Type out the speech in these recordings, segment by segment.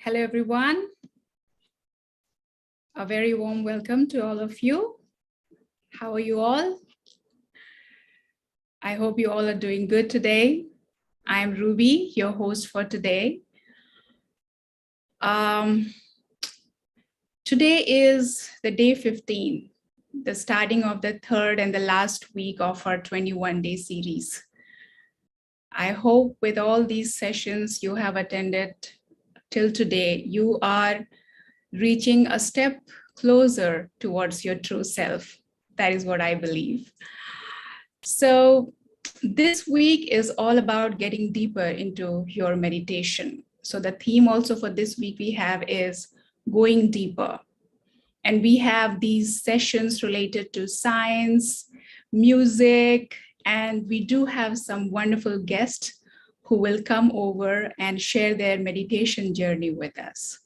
Hello, everyone. A very warm welcome to all of you. How are you all? I hope you all are doing good today. I'm Ruby, your host for today. Today is the day 15, the starting of the third and the last week of our 21-day series. I hope with all these sessions you have attended till today, you are reaching a step closer towards your true self. That is what I believe. So this week is all about getting deeper into your meditation. So the theme also for this week we have is going deeper. And we have these sessions related to science, music, and we do have some wonderful guests who will come over and share their meditation journey with us.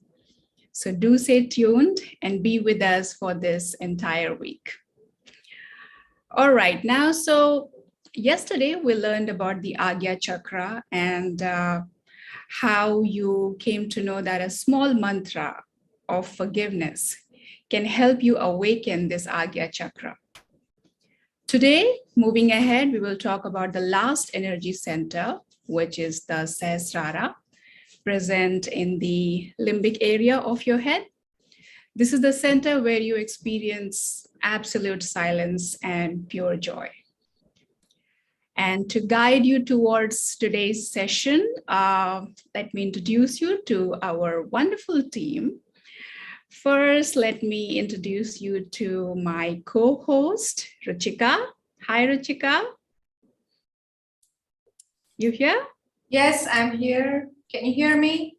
So do stay tuned and be with us for this entire week. All right, now, so yesterday we learned about the Agya Chakra and how you came to know that a small mantra of forgiveness can help you awaken this Agya Chakra. Today, moving ahead, we will talk about the last energy center, which is the Sahasrara, present in the limbic area of your head. This is the center where you experience absolute silence and pure joy. And to guide you towards today's session, let me introduce you to our wonderful team. First, let me introduce you to my co-host, Ruchika. Hi, Ruchika. You here? Yes, I'm here. Can you hear me?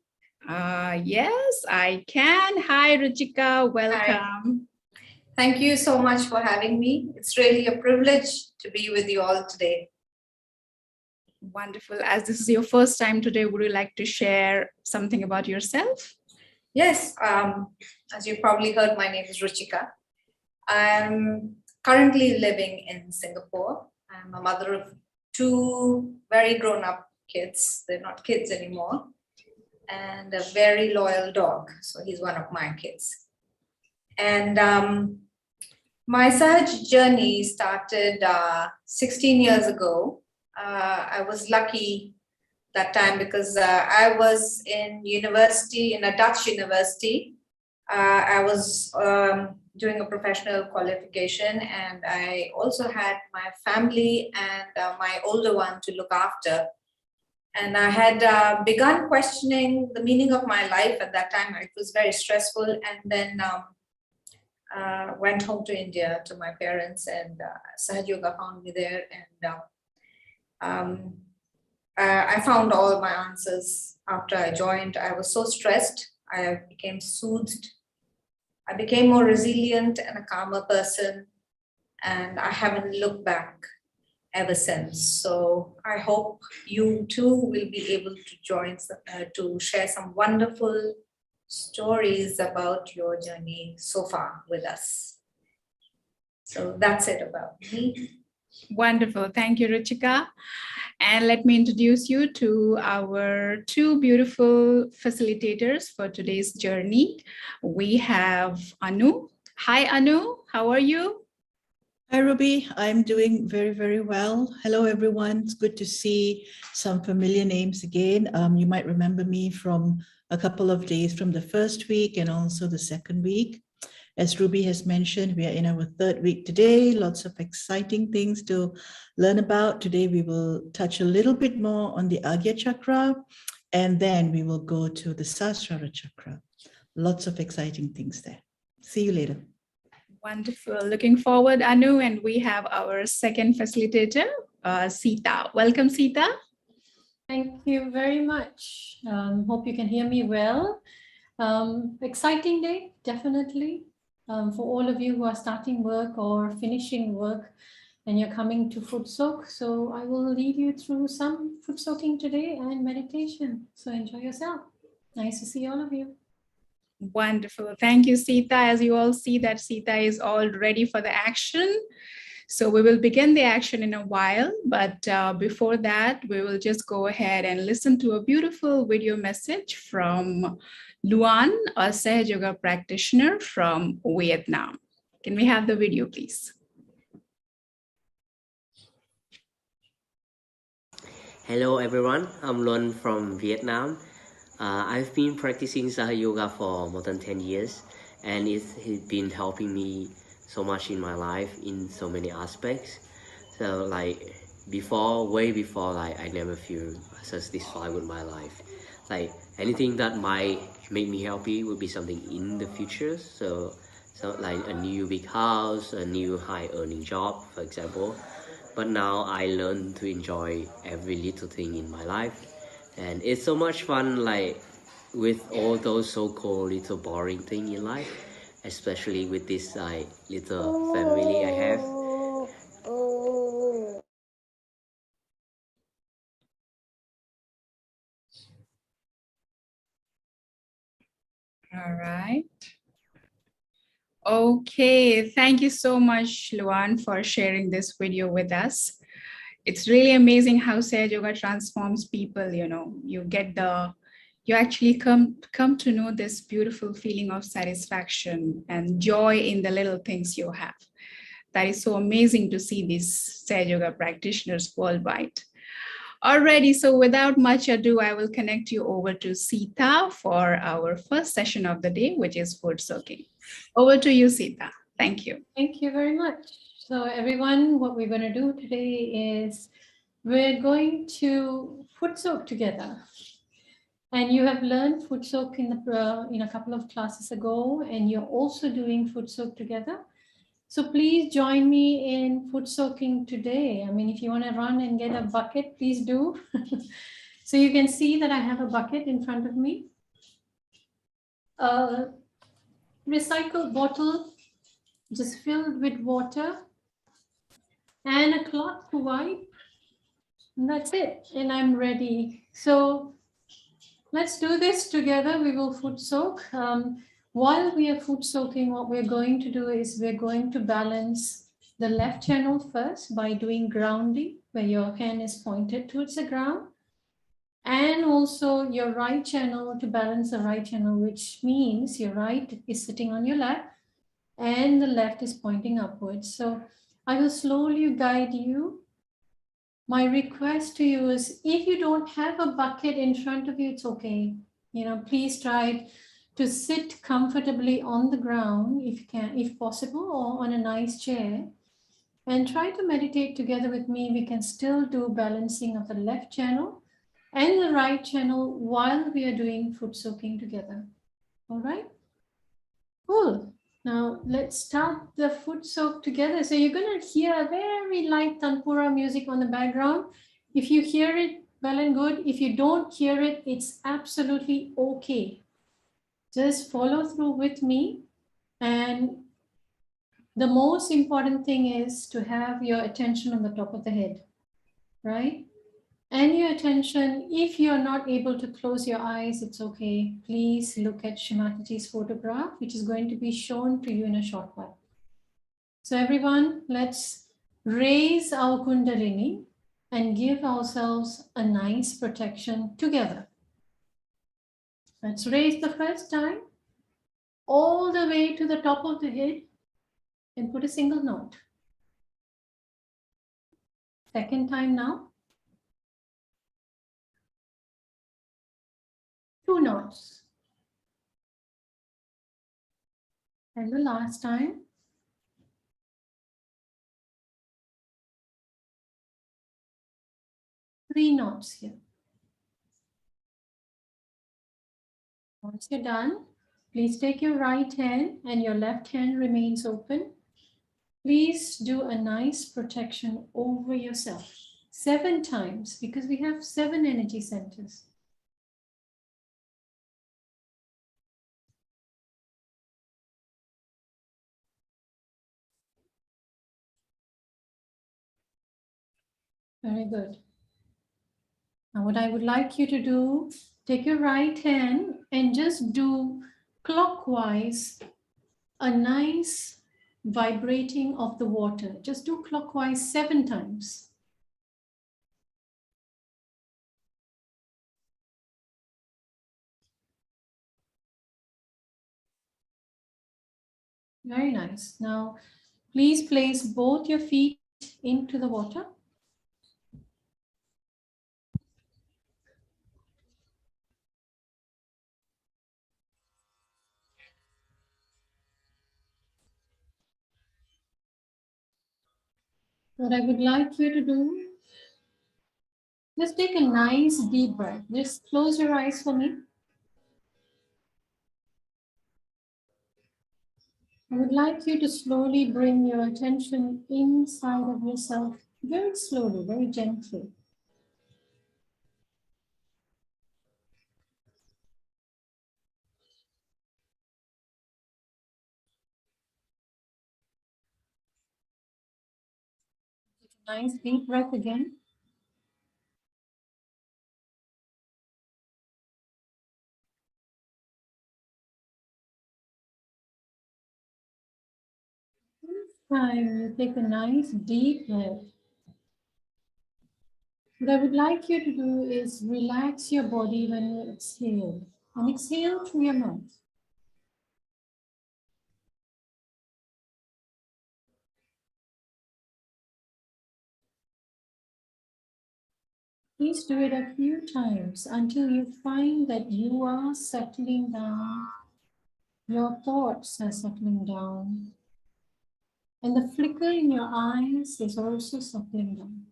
Yes, I can. Hi, Ruchika. Welcome. Hi. Thank you so much for having me. It's really a privilege to be with you all today. Wonderful. As this is your first time today, would you like to share something about yourself? Yes, as you probably heard, my name is Ruchika. I'm currently living in Singapore. I'm a mother of two very grown-up kids. They're not kids anymore. And a very loyal dog. So he's one of my kids. And my Sahaja journey started 16 years ago. I was lucky that time because I was in university, in a Dutch university. I was doing a professional qualification, and I also had my family and my older one to look after. And I had begun questioning the meaning of my life at that time. It was very stressful. And then went home to India to my parents, and Sahaja Yoga found me there. And I found all my answers after I joined. I was so stressed. I became soothed. I became more resilient and a calmer person. And I haven't looked back ever since. So I hope you too will be able to join to share some wonderful stories about your journey so far with us. So that's it about me. Wonderful. Thank you, Ruchika. And let me introduce you to our two beautiful facilitators for today's journey. We have Anu. Hi, Anu. How are you? Hi, Ruby. I'm doing very, very well. Hello, everyone. It's good to see some familiar names again. You might remember me from a couple of days from the first week and also the second week. As Ruby has mentioned, we are in our third week today. Lots of exciting things to learn about. Today, we will touch a little bit more on the Agya Chakra, and then we will go to the Sahasrara Chakra. Lots of exciting things there. See you later. Wonderful. Looking forward, Anu. And we have our second facilitator, Sita. Welcome, Sita. Thank you very much. Hope you can hear me well. Exciting day, definitely. For all of you who are starting work or finishing work and you're coming to foot soak. So I will lead you through some foot soaking today and meditation. So enjoy yourself. Nice to see all of you. Wonderful. Thank you, Sita. As you all see that Sita is all ready for the action. So we will begin the action in a while, but before that, we will just go ahead and listen to a beautiful video message from Luan, a Sahaja Yoga practitioner from Vietnam. Can we have the video, please? Hello everyone, I'm Luan from Vietnam. I've been practicing Sahaja Yoga for more than 10 years and it's been helping me so much in my life in so many aspects. So like way before, like I never feel satisfied with my life. Like anything that might make me happy would be something in the future. So like a new big house, a new high earning job, for example. But now I learn to enjoy every little thing in my life, and it's so much fun, like with all those so-called little boring thing in life, especially with this like little family I have. All right. Okay, thank you so much, Luan, for sharing this video with us. It's really amazing how Sahaja Yoga transforms people. You actually come to know this beautiful feeling of satisfaction and joy in the little things you have. That is so amazing to see these Sahaja Yoga practitioners worldwide. Alrighty, so without much ado, I will connect you over to Sita for our first session of the day, which is food soaking. Over to you, Sita. Thank you. Thank you very much. So everyone, what we're going to do today is we're going to foot soak together. And you have learned foot soak in a couple of classes ago, and you're also doing foot soak together. So please join me in foot soaking today. I mean, if you want to run and get a bucket, please do. So you can see that I have a bucket in front of me. A recycled bottle just filled with water and a cloth to wipe. And that's it. And I'm ready. So let's do this together. We will foot soak. While we are foot soaking, what we're going to do is we're going to balance the left channel first by doing grounding, where your hand is pointed towards the ground. And also your right channel to balance the right channel, which means your right is sitting on your lap and the left is pointing upwards. So I will slowly guide you. My request to you is, if you don't have a bucket in front of you, it's okay. Please try to sit comfortably on the ground if possible, or on a nice chair, and try to meditate together with me. We can still do balancing of the left channel and the right channel while we are doing foot soaking together. All right? Cool. Now let's start the foot soak together. So you're going to hear very light tanpura music on the background. If you hear it, well and good. If you don't hear it, it's absolutely okay. Just follow through with me. And the most important thing is to have your attention on the top of the head, right? And your attention, if you're not able to close your eyes, it's okay. Please look at Shri Mataji's photograph, which is going to be shown to you in a short while. So everyone, let's raise our Kundalini and give ourselves a nice protection together. Let's raise the first time all the way to the top of the head and put a single knot. Second time now. 2 knots. And the last time. 3 knots here. Once you're done, please take your right hand and your left hand remains open. Please do a nice protection over yourself 7 times, because we have 7 energy centers. Very good. Now what I would like you to do, take your right hand and just do clockwise a nice vibrating of the water. Just do clockwise 7 times. Very nice. Now, please place both your feet into the water. What I would like you to do, just take a nice deep breath. Just close your eyes for me. I would like you to slowly bring your attention inside of yourself, very slowly, very gently. Nice deep breath again. This time you take a nice deep breath. What I would like you to do is relax your body when you exhale. And exhale through your mouth. Please do it a few times until you find that you are settling down, your thoughts are settling down, and the flicker in your eyes is also settling down.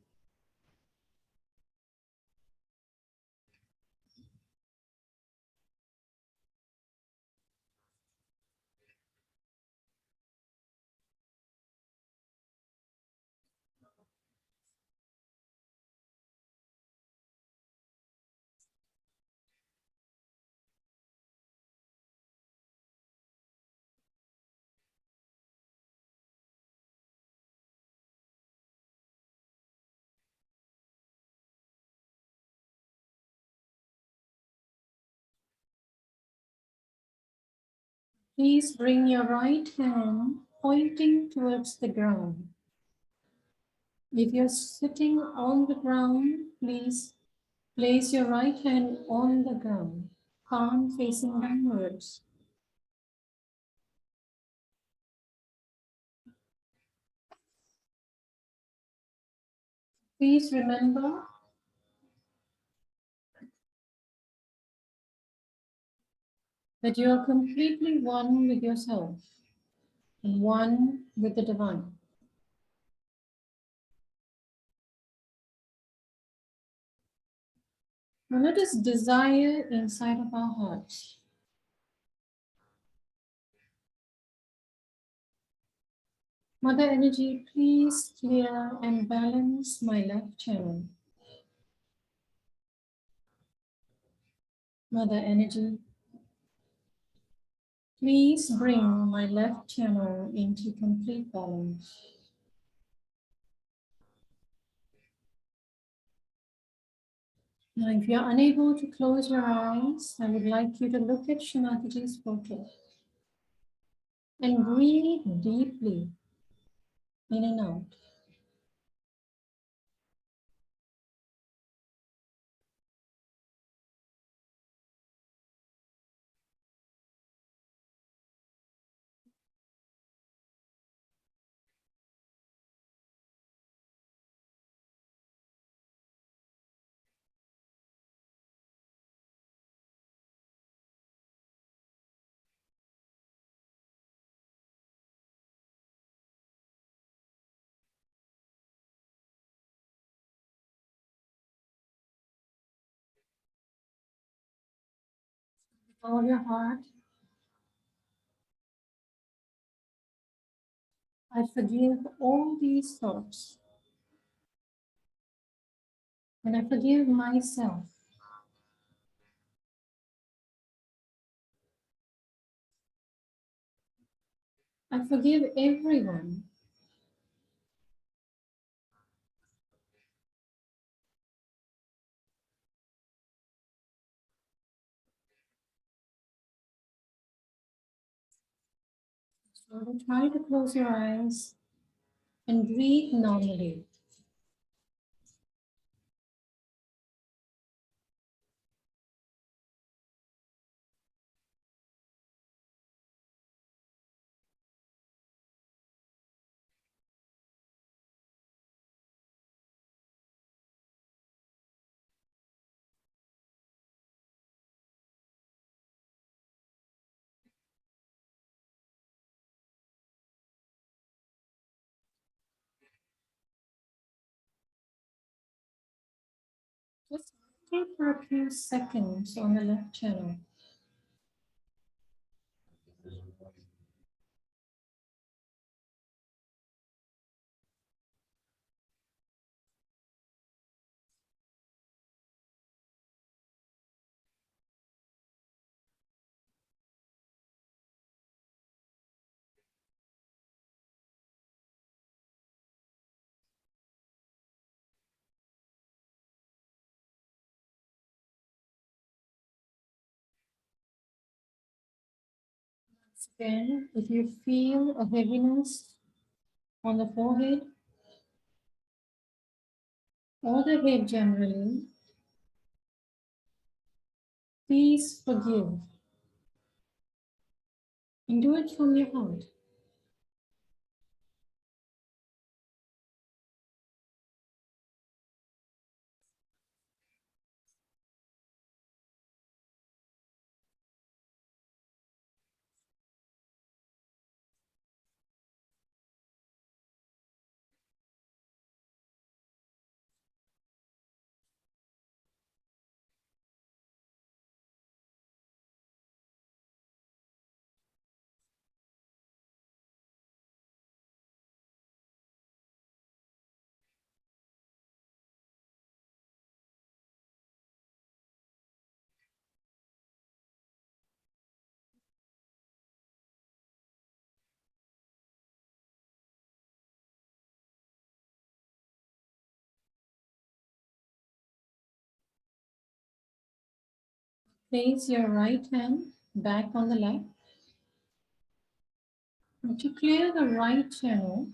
Please bring your right hand pointing towards the ground. If you're sitting on the ground, please place your right hand on the ground, palm facing downwards. Please remember that you are completely one with yourself and one with the divine. Now let us desire inside of our hearts. Mother Energy, please clear and balance my left channel. Mother Energy, please bring my left channel into complete balance. Now, if you're unable to close your eyes, I would like you to look at Shri Mataji's photo and breathe deeply in and out. With all your heart, I forgive all these thoughts and I forgive myself. I forgive everyone. So try to close your eyes and breathe normally. stay for a few seconds on the left channel. Again, if you feel a heaviness on the forehead or the head generally, please forgive and do it from your heart. Place your right hand back on the left. And to clear the right channel,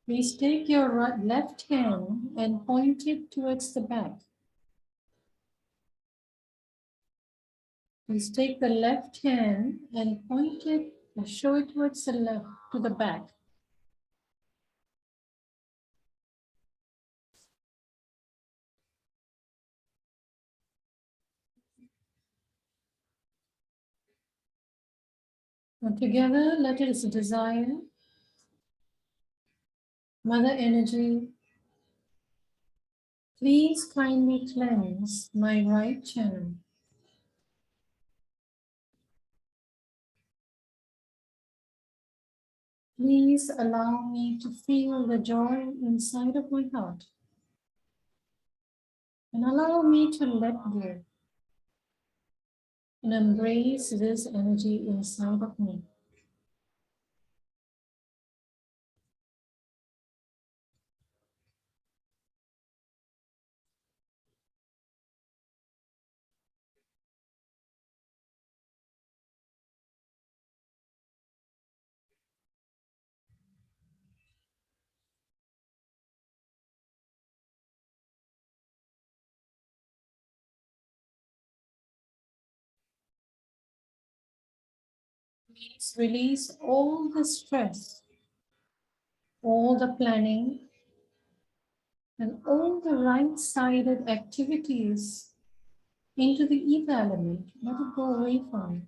please take your left hand and point it towards the back. Please take the left hand and point it, show it towards the left, to the back. Now together, let us desire, Mother Energy, please kindly cleanse my right channel. Please allow me to feel the joy inside of my heart. And allow me to let go and embrace this energy inside of me. Please release all the stress, all the planning, and all the right-sided activities into the ether element. Let it go away from you.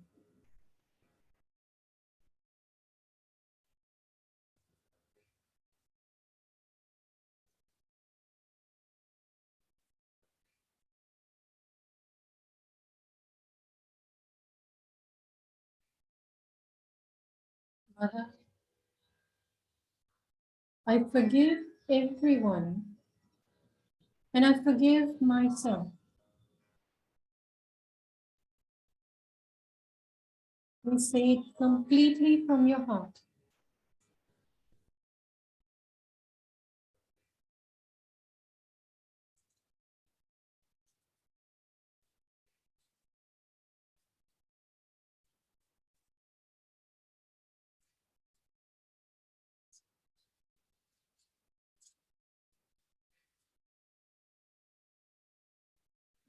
Mother, I forgive everyone and I forgive myself. Please say it completely from your heart.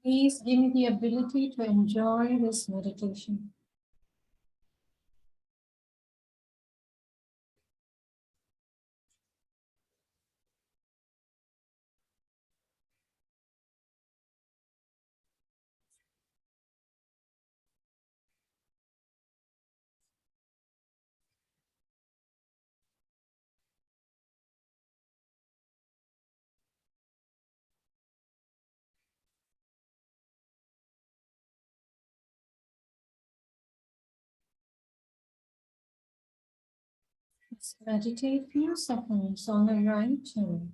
Please give me the ability to enjoy this meditation. Let's meditate few seconds on the right toe.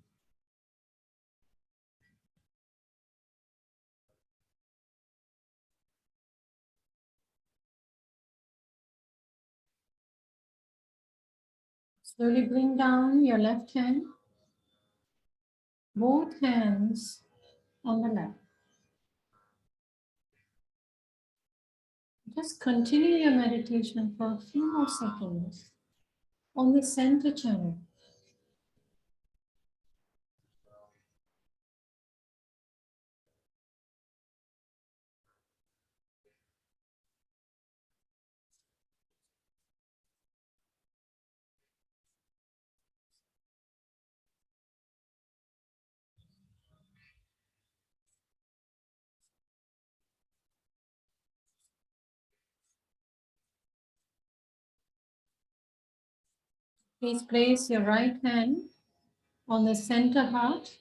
Slowly bring down your left hand, both hands on the left. Just continue your meditation for a few more seconds on the center channel. Please place your right hand on the center heart.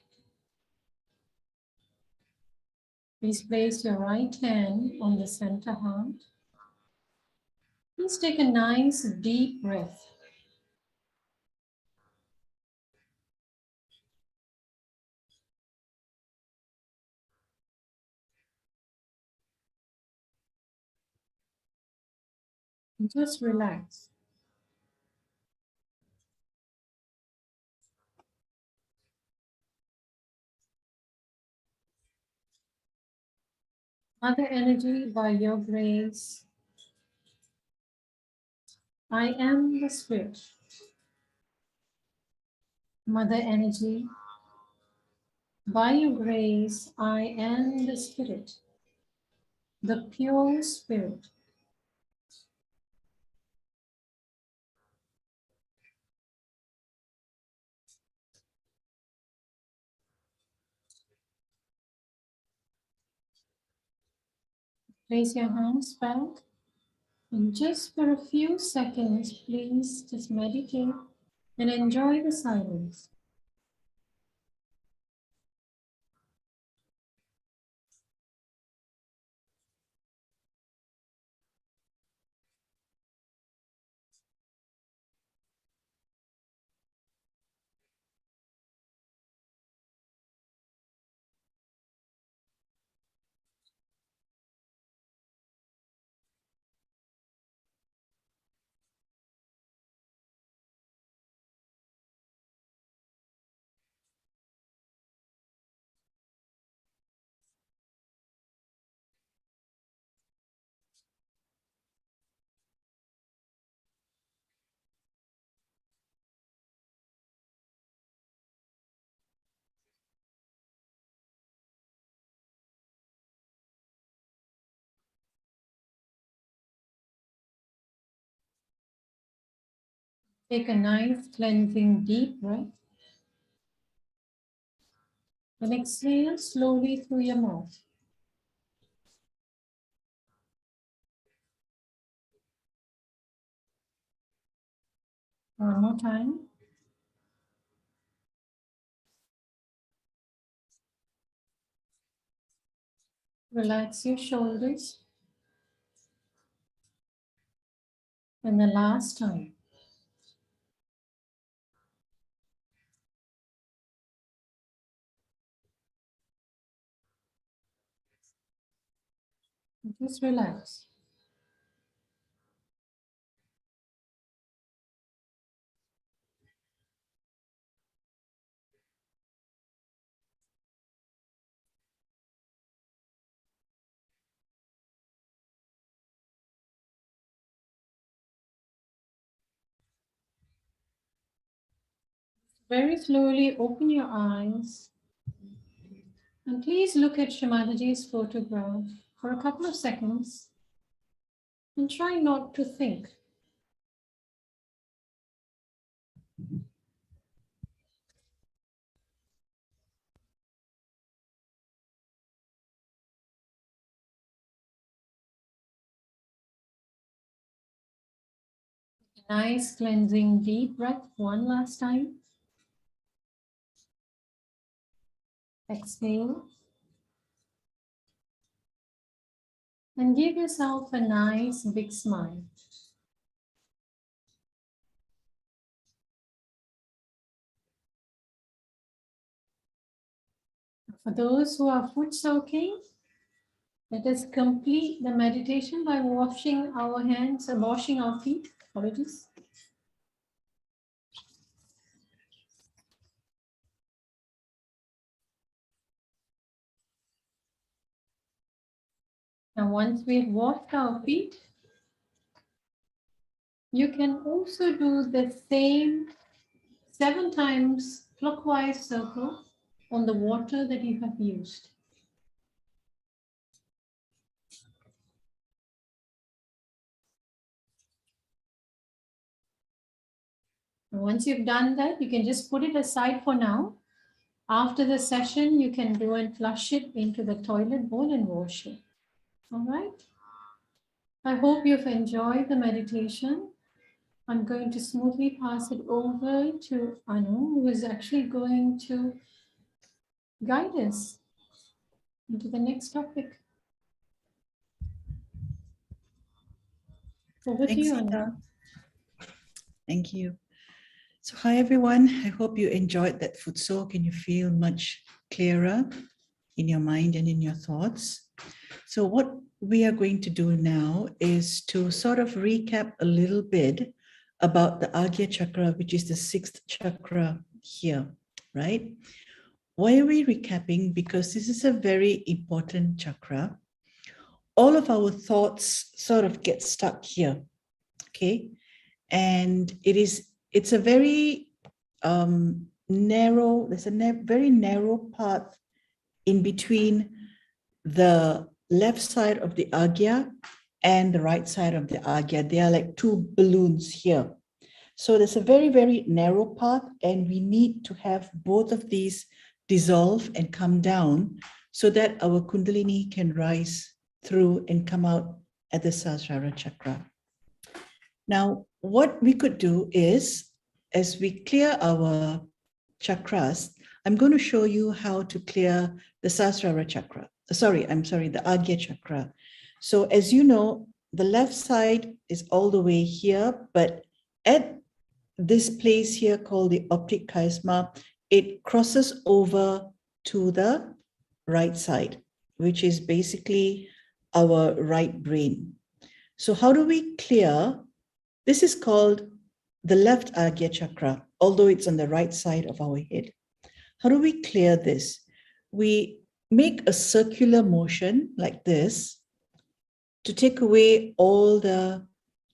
Please place your right hand on the center heart. Please take a nice deep breath. And just relax. Mother Energy, by your grace, I am the Spirit. Mother Energy, by your grace, I am the Spirit, the pure Spirit. Place your hands back and just for a few seconds, please just meditate and enjoy the silence. Take a nice cleansing deep breath and exhale slowly through your mouth. One more time. Relax your shoulders. And the last time. Just relax. Very slowly open your eyes and please look at Shri Mataji's photograph for a couple of seconds and try not to think. Nice cleansing deep breath one last time. Exhale. And give yourself a nice big smile. For those who are foot soaking, let us complete the meditation by washing our hands and washing our feet. Apologies. Now, once we've washed our feet, you can also do the same 7 times clockwise circle on the water that you have used. Once you've done that, you can just put it aside for now. After the session, you can go and flush it into the toilet bowl and wash it. All right. I hope you've enjoyed the meditation. I'm going to smoothly pass it over to Anu, who is actually going to guide us into the next topic. Over to Thanks, you, Anu. Sita. Thank you. So hi, everyone. I hope you enjoyed that foot soak and you feel much clearer in your mind and in your thoughts. So what we are going to do now is to sort of recap a little bit about the Agya Chakra, which is the 6th chakra here, right? Why are we recapping? Because this is a very important chakra. All of our thoughts sort of get stuck here, okay? And it's a very narrow, there's a very narrow path in between the left side of the Agya and the right side of the Agya. They are like two balloons here. So there's a very, very narrow path, and we need to have both of these dissolve and come down so that our Kundalini can rise through and come out at the Sahasrara chakra. Now, what we could do is, as we clear our chakras, I'm going to show you how to clear the Sahasrara chakra. The Agya chakra. So as you know, the left side is all the way here, but at this place here called the optic chiasma, it crosses over to the right side, which is basically our right brain. So how do we clear? This is called the left Agya chakra, although it's on the right side of our head. How do we clear this? We make a circular motion like this to take away all the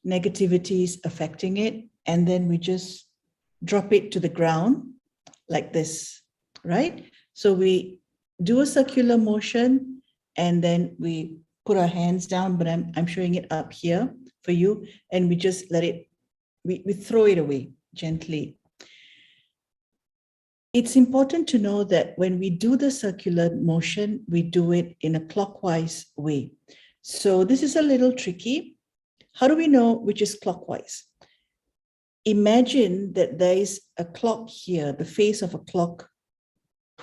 negativities affecting it, and then we just drop it to the ground like this, right? So we do a circular motion, and then we put our hands down, but I'm showing it up here for you, and we just let it, we throw it away gently. It's important to know that when we do the circular motion, we do it in a clockwise way. So this is a little tricky. How do we know which is clockwise? Imagine that there is a clock here, the face of a clock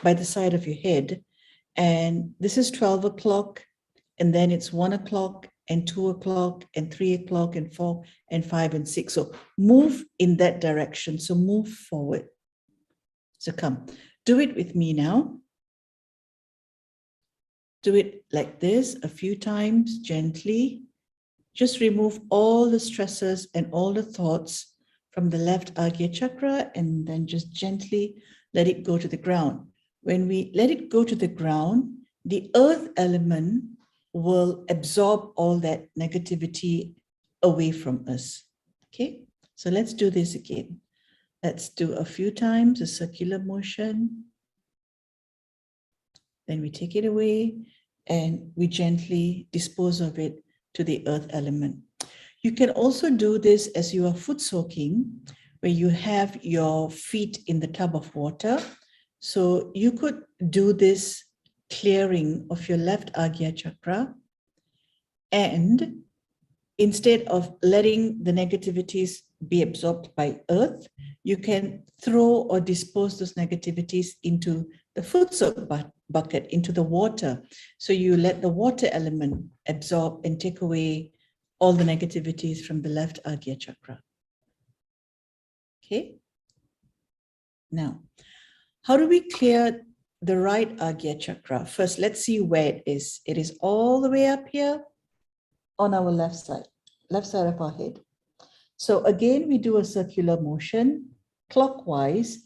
by the side of your head, and this is 12 o'clock, and then it's 1 o'clock and 2 o'clock and 3 o'clock and 4 and 5 and 6. So move in that direction. So move forward. So come, do it with me now. Do it like this a few times, gently. Just remove all the stresses and all the thoughts from the left Agya chakra, and then just gently let it go to the ground. When we let it go to the ground, the earth element will absorb all that negativity away from us. Okay, so let's do this again. Let's do a few times a circular motion. Then we take it away and we gently dispose of it to the earth element. You can also do this as you are foot soaking, where you have your feet in the tub of water. So you could do this clearing of your left Agya chakra, and instead of letting the negativities be absorbed by earth, you can throw or dispose those negativities into the foot soak bucket, into the water. So you let the water element absorb and take away all the negativities from the left Agya chakra. Okay. Now, how do we clear the right Agya chakra. First, let's see where it is. It is all the way up here on our left side of our head. So again, we do a circular motion clockwise.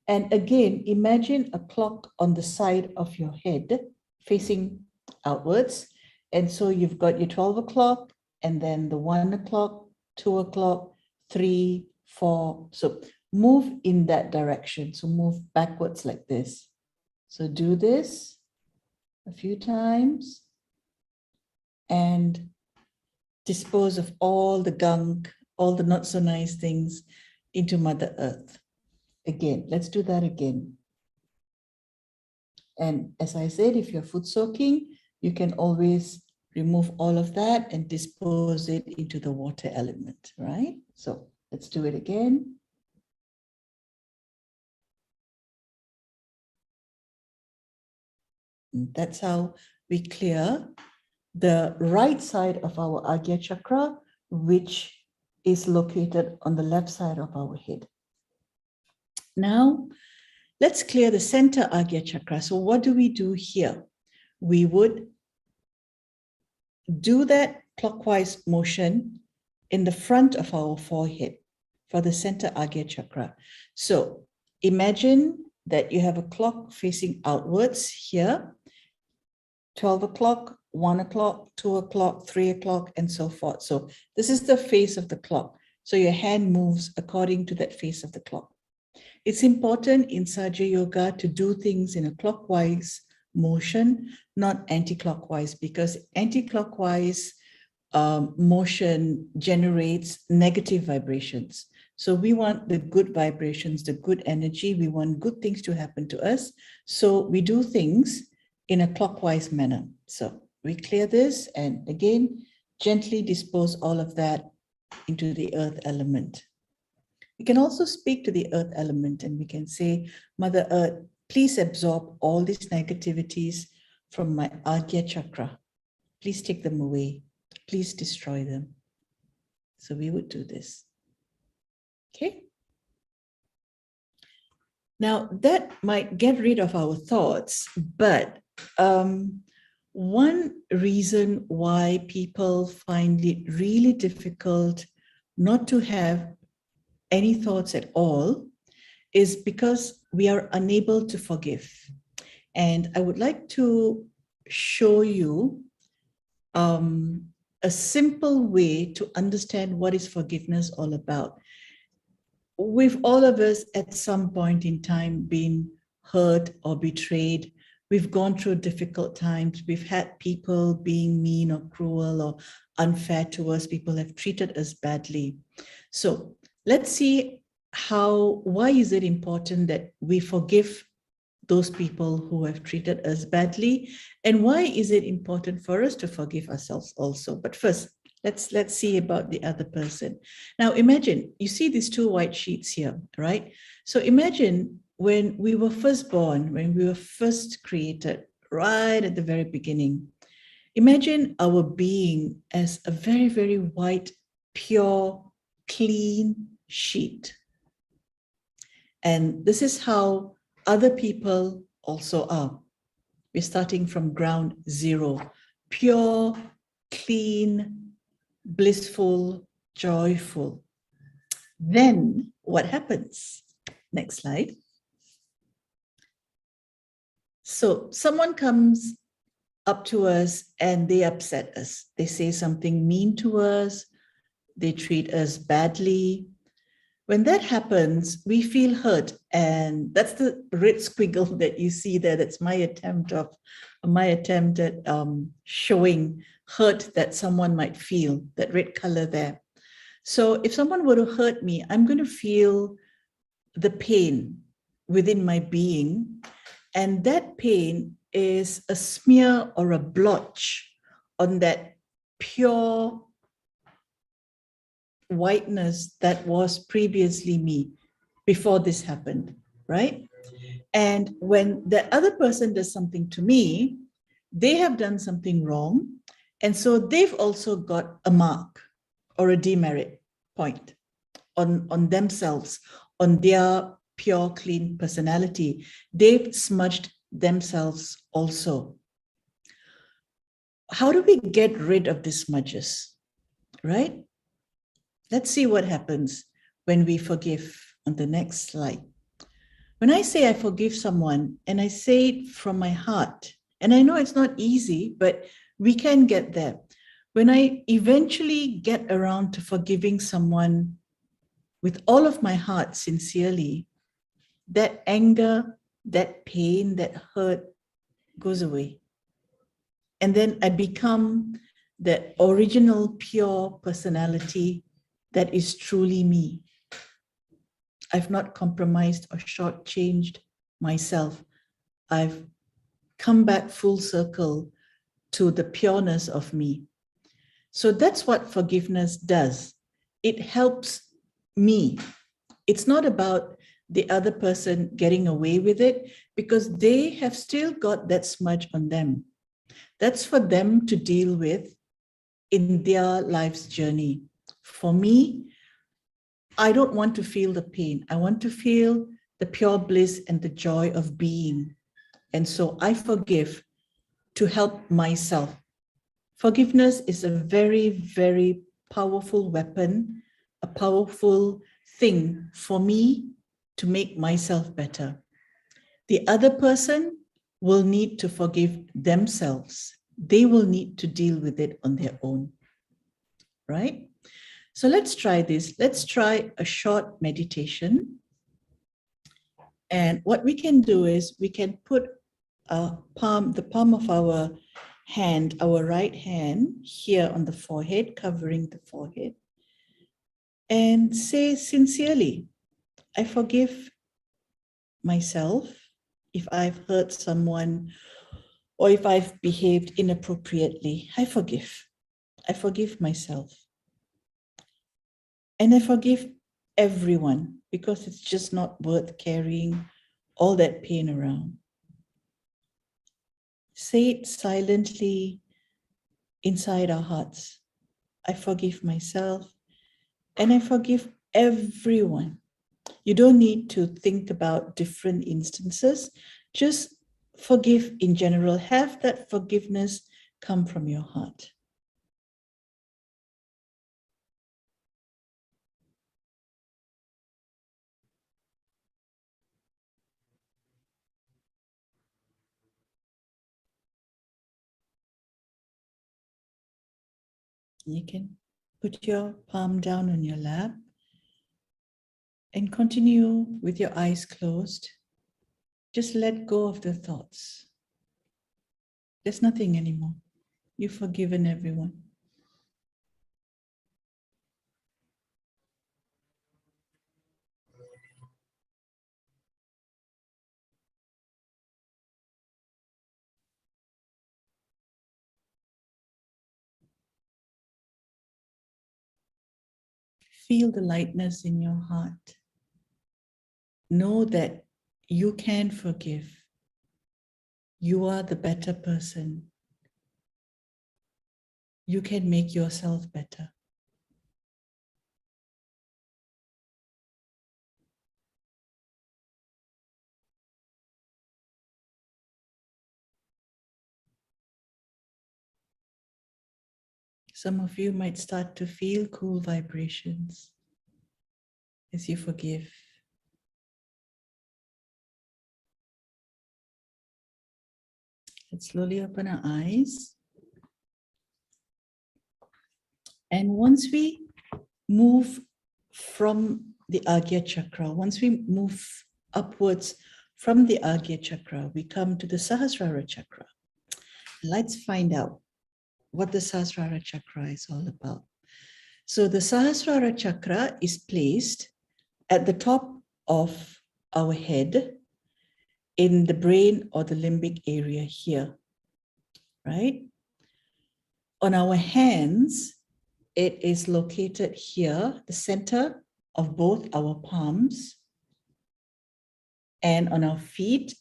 And again, imagine a clock on the side of your head facing outwards. And so you've got your 12 o'clock and then the 1 o'clock, 2 o'clock, 3, 4. So move in that direction. So move backwards like this. So do this a few times and dispose of all the gunk, all the not so nice things into Mother Earth. Again, let's do that again. And as I said, if you're foot soaking, you can always remove all of that and dispose it into the water element, right? So let's do it again. And that's how we clear the right side of our Agya chakra, which is located on the left side of our head. Now, let's clear the center Agya chakra. So what do we do here? We would do that clockwise motion in the front of our forehead for the center Agya chakra. So imagine that you have a clock facing outwards here, 12 o'clock, 1 o'clock, 2 o'clock, 3 o'clock, and so forth. So this is the face of the clock. So your hand moves according to that face of the clock. It's important in Sahaja Yoga to do things in a clockwise motion, not anti-clockwise, because anti-clockwise motion generates negative vibrations. So we want the good vibrations, the good energy. We want good things to happen to us. So we do things in a clockwise manner. So we clear this and again, gently dispose all of that into the earth element. We can also speak to the earth element and we can say, Mother Earth, please absorb all these negativities from my Agya chakra. Please take them away. Please destroy them. So we would do this. Okay. Now that might get rid of our thoughts, but one reason why people find it really difficult not to have any thoughts at all is because we are unable to forgive. And I would like to show you a simple way to understand what is forgiveness all about. We've all of us at some point in time been hurt or betrayed. We've gone through difficult times. We've had people being mean or cruel or unfair to us. People have treated us badly. So let's see why is it important that we forgive those people who have treated us badly, and why is it important for us to forgive ourselves also? But first, let's see about the other person. Now imagine, you see these two white sheets here, right? So imagine when we were first born, when we were first created, right at the very beginning. Imagine our being as a very, very white, pure, clean sheet. And this is how other people also are. We're starting from ground zero, pure, clean, blissful, joyful. Then what happens? Next slide. So someone comes up to us and they upset us. They say something mean to us. They treat us badly. When that happens, we feel hurt. And that's the red squiggle that you see there. That's my attempt at showing hurt that someone might feel, that red color there. So if someone were to hurt me, I'm going to feel the pain within my being. And that pain is a smear or a blotch on that pure whiteness that was previously me before this happened, right? And when the other person does something to me, they have done something wrong. And so they've also got a mark or a demerit point on themselves, on their pure, clean personality. They've smudged themselves also. How do we get rid of these smudges, right? Let's see what happens when we forgive on the next slide. When I say I forgive someone and I say it from my heart, and I know it's not easy, but we can get there. When I eventually get around to forgiving someone with all of my heart sincerely, that anger, that pain, that hurt goes away. And then I become that original pure personality that is truly me. I've not compromised or shortchanged myself. I've come back full circle to the pureness of me. So that's what forgiveness does. It helps me. It's not about the other person getting away with it because they have still got that smudge on them. That's for them to deal with in their life's journey. For me, I don't want to feel the pain. I want to feel the pure bliss and the joy of being. And so I forgive to help myself. Forgiveness is a very, very powerful weapon, a powerful thing for me to make myself better. The other person will need to forgive themselves. They will need to deal with it on their own, right? So let's try this. Let's try a short meditation. And what we can do is we can put the palm of our hand, our right hand here on the forehead, covering the forehead, and say sincerely, I forgive myself if I've hurt someone or if I've behaved inappropriately. I forgive. I forgive myself. And I forgive everyone because it's just not worth carrying all that pain around. Say it silently inside our hearts. I forgive myself and I forgive everyone. You don't need to think about different instances. Just forgive in general. Have that forgiveness come from your heart. You can put your palm down on your lap and continue with your eyes closed. Just let go of the thoughts. There's nothing anymore. You've forgiven everyone. Feel the lightness in your heart. Know that you can forgive. You are the better person. You can make yourself better. Some of you might start to feel cool vibrations as you forgive. Let's slowly open our eyes. And once we move from the Agya Chakra, once we move upwards from the Agya Chakra, we come to the Sahasrara Chakra. Let's find out what the Sahasrara Chakra is all about. So the Sahasrara Chakra is placed at the top of our head in the brain or the limbic area here, right? On our hands, it is located here, the center of both our palms. And on our feet,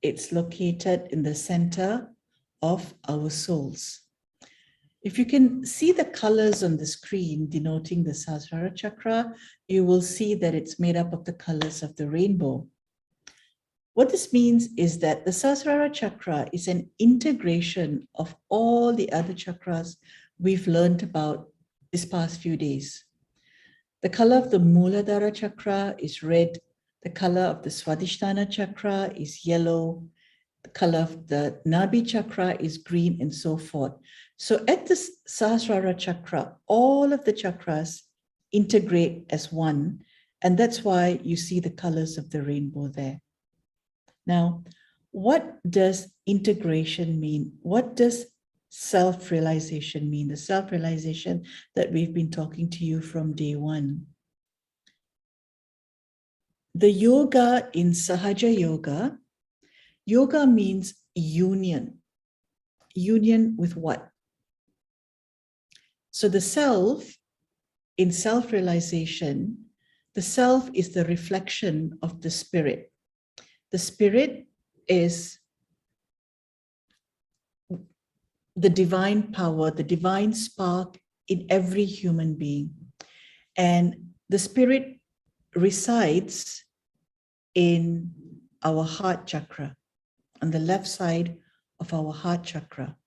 it's located in the center of our soles. If you can see the colors on the screen denoting the Sahasrara Chakra, you will see that it's made up of the colors of the rainbow. What this means is that the Sahasrara chakra is an integration of all the other chakras we've learned about this past few days. The color of the Muladhara chakra is red. The color of the Swadhisthana chakra is yellow. The color of the Nabhi chakra is green, and so forth. So at the Sahasrara chakra, all of the chakras integrate as one, and that's why you see the colors of the rainbow there. Now, what does integration mean? What does self-realization mean? The self-realization that we've been talking to you from day one. The yoga in Sahaja Yoga, yoga means union. Union with what? So the self, in self-realization, the self is the reflection of the spirit. The spirit is the divine power, the divine spark in every human being. And the spirit resides in our heart chakra, on the left side of our heart chakra.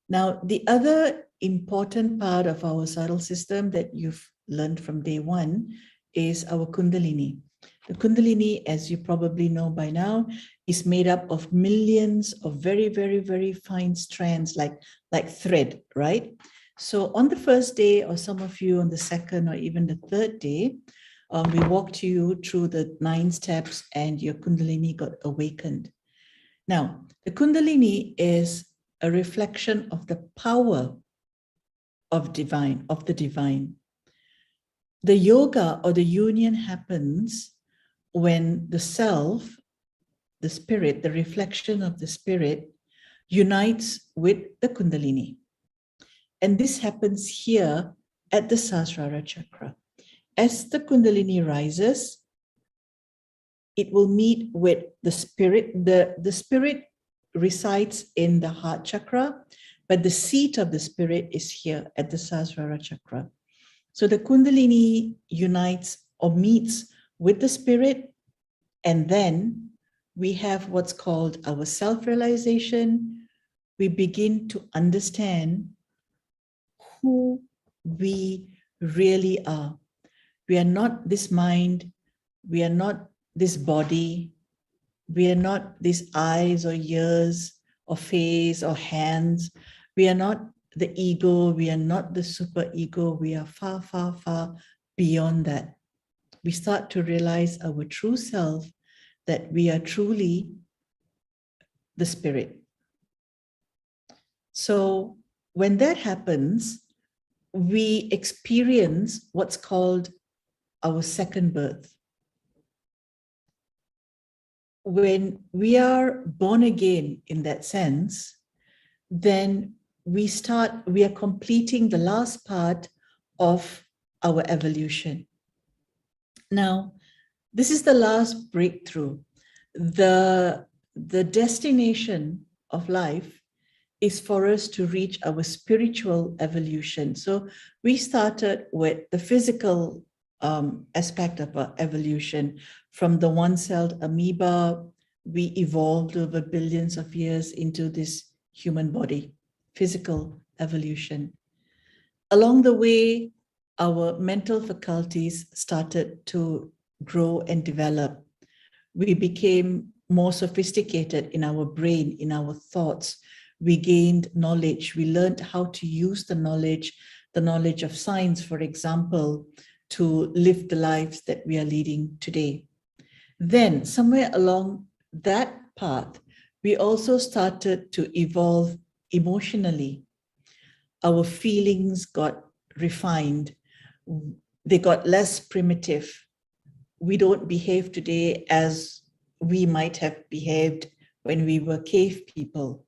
Now, the other important part of our subtle system that you've learned from day one is our Kundalini. The Kundalini, as you probably know by now, is made up of millions of very, very, very fine strands, like thread, right? So on the first day, or some of you on the second or even the third day, we walked you through the 9 steps and your Kundalini got awakened. Now, the Kundalini is a reflection of the power of the divine. The yoga or the union happens when the self, the spirit, the reflection of the spirit, unites with the Kundalini. And this happens here at the Sahasrara chakra. As the Kundalini rises, it will meet with the spirit. The spirit resides in the heart chakra, but the seat of the spirit is here at the Sahasrara chakra. So the Kundalini unites or meets with the spirit, and then we have what's called our self-realization. We begin to understand who we really are. We are not this mind, we are not this body, we are not these eyes or ears or face or hands. We are not the ego, we are not the super ego, we are far, far, far beyond that. We start to realize our true self, that we are truly the spirit. So when that happens, we experience what's called our second birth. When we are born again in that sense, then we are completing the last part of our evolution. Now, this is the last breakthrough. The destination of life is for us to reach our spiritual evolution. So we started with the physical aspect of our evolution. From the one-celled amoeba, we evolved over billions of years into this human body, physical evolution. Along the way, our mental faculties started to grow and develop. We became more sophisticated in our brain, in our thoughts. We gained knowledge. We learned how to use the knowledge of science, for example, to live the lives that we are leading today. Then, somewhere along that path, we also started to evolve emotionally. Our feelings got refined. They got less primitive. We don't behave today as we might have behaved when we were cave people.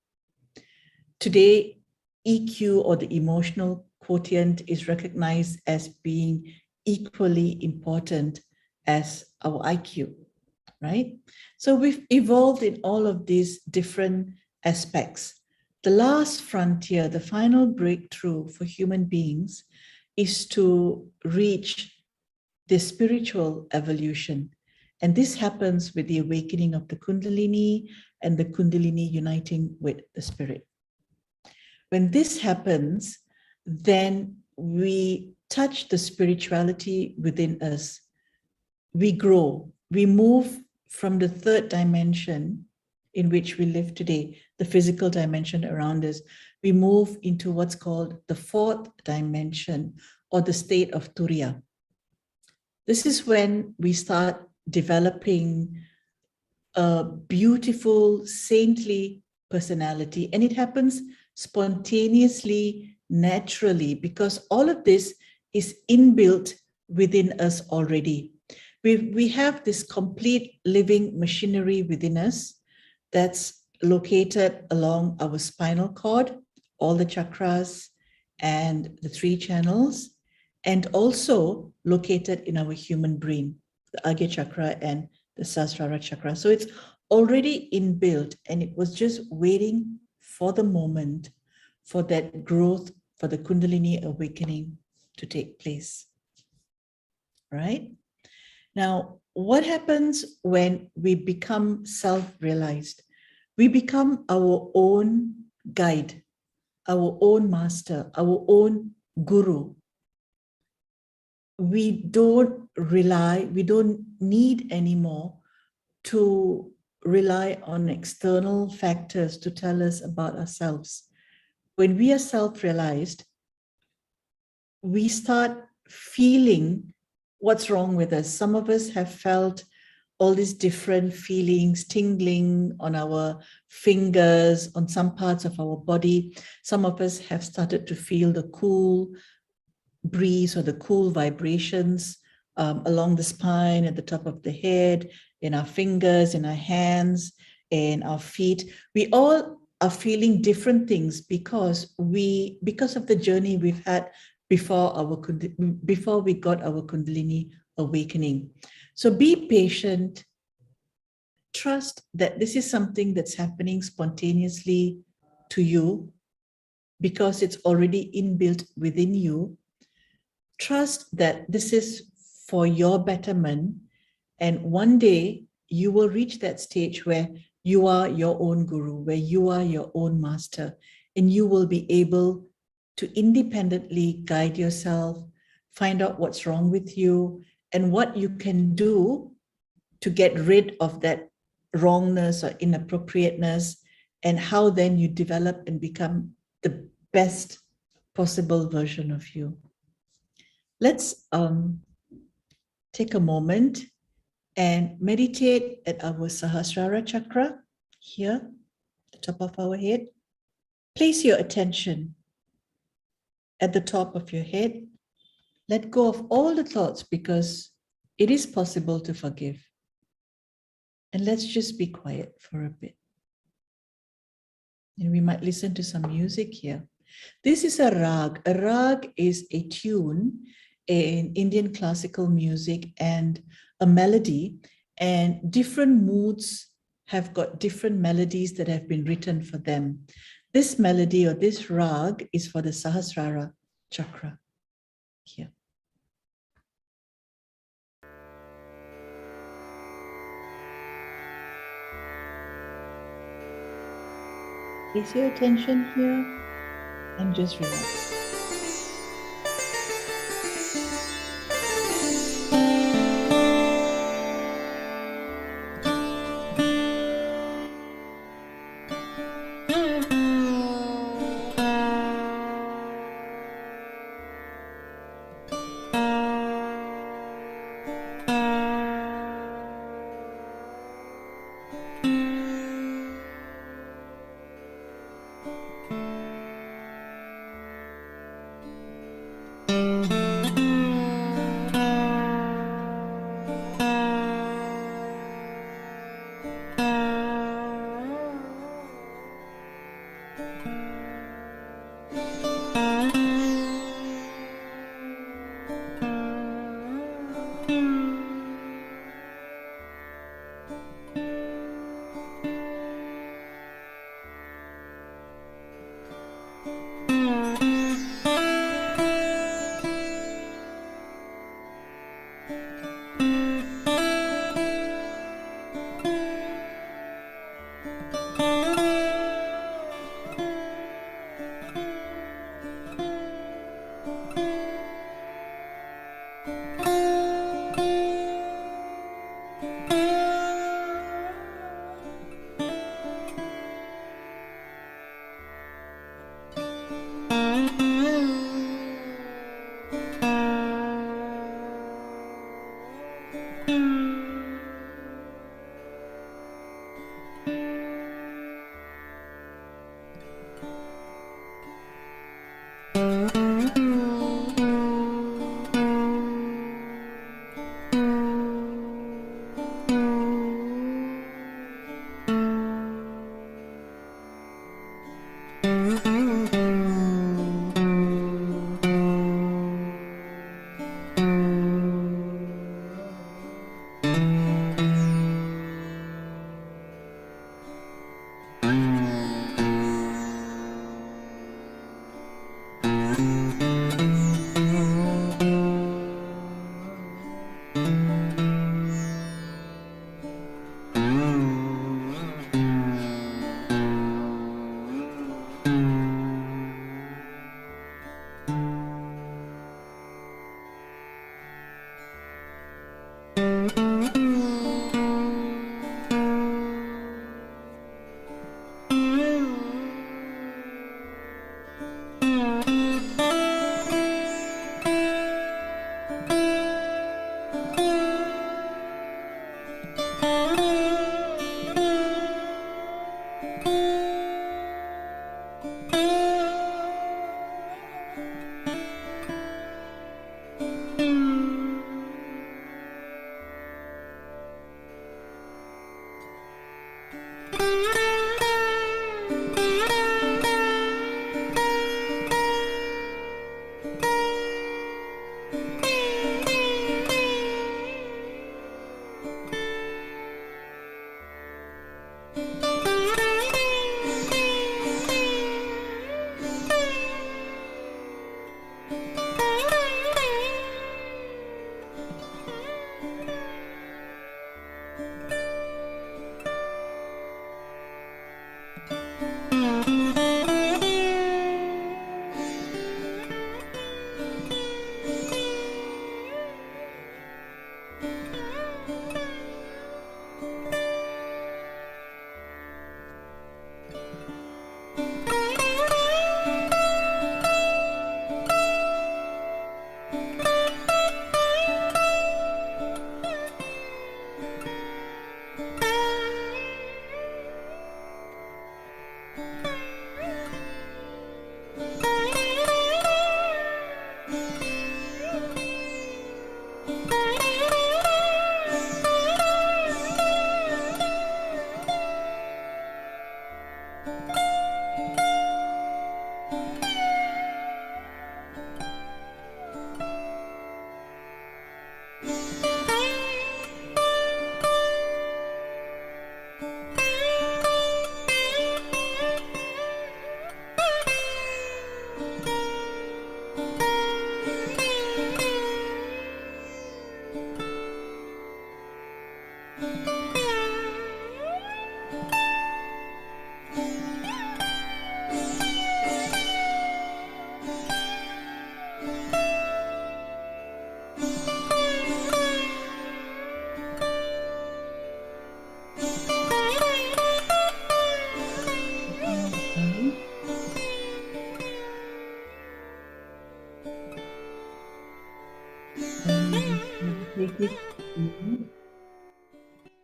Today, EQ, or the emotional quotient, is recognized as being equally important as our IQ, right? So we've evolved in all of these different aspects. The last frontier, the final breakthrough for human beings, is to reach the spiritual evolution. And this happens with the awakening of the Kundalini and the Kundalini uniting with the spirit. When this happens, then we touch the spirituality within us. We grow, we move from the third dimension in which we live today, the physical dimension around us. We move into what's called the fourth dimension, or the state of Turiya. This is when we start developing a beautiful, saintly personality. And it happens spontaneously, naturally, because all of this is inbuilt within us already. We have this complete living machinery within us that's located along our spinal cord, all the chakras and the 3 channels, and also located in our human brain, the Agya chakra and the Sahasrara chakra. So it's already inbuilt, and it was just waiting for the moment for that growth, for the Kundalini awakening to take place. Right? Now, what happens when we become self-realized? We become our own guide, our own master, our own guru. We don't need anymore to rely on external factors to tell us about ourselves. When we are self-realized, we start feeling what's wrong with us. Some of us have felt all these different feelings, tingling on our fingers, on some parts of our body. Some of us have started to feel the cool breeze or the cool vibrations along the spine, at the top of the head, in our fingers, in our hands, in our feet. We all are feeling different things because of the journey we've had before we got our Kundalini awakening. So be patient. Trust that this is something that's happening spontaneously to you because it's already inbuilt within you. Trust that this is for your betterment, and one day you will reach that stage where you are your own guru, where you are your own master, and you will be able to independently guide yourself, find out what's wrong with you, and what you can do to get rid of that wrongness or inappropriateness, and how then you develop and become the best possible version of you. Let's take a moment and meditate at our Sahasrara chakra here, the top of our head. Place your attention at the top of your head. Let go of all the thoughts because it is possible to forgive. And let's just be quiet for a bit. And we might listen to some music here. This is a rag. A rag is a tune in Indian classical music and a melody, and different moods have got different melodies that have been written for them. This melody or this rag is for the Sahasrara chakra here. Place your attention here and just relax.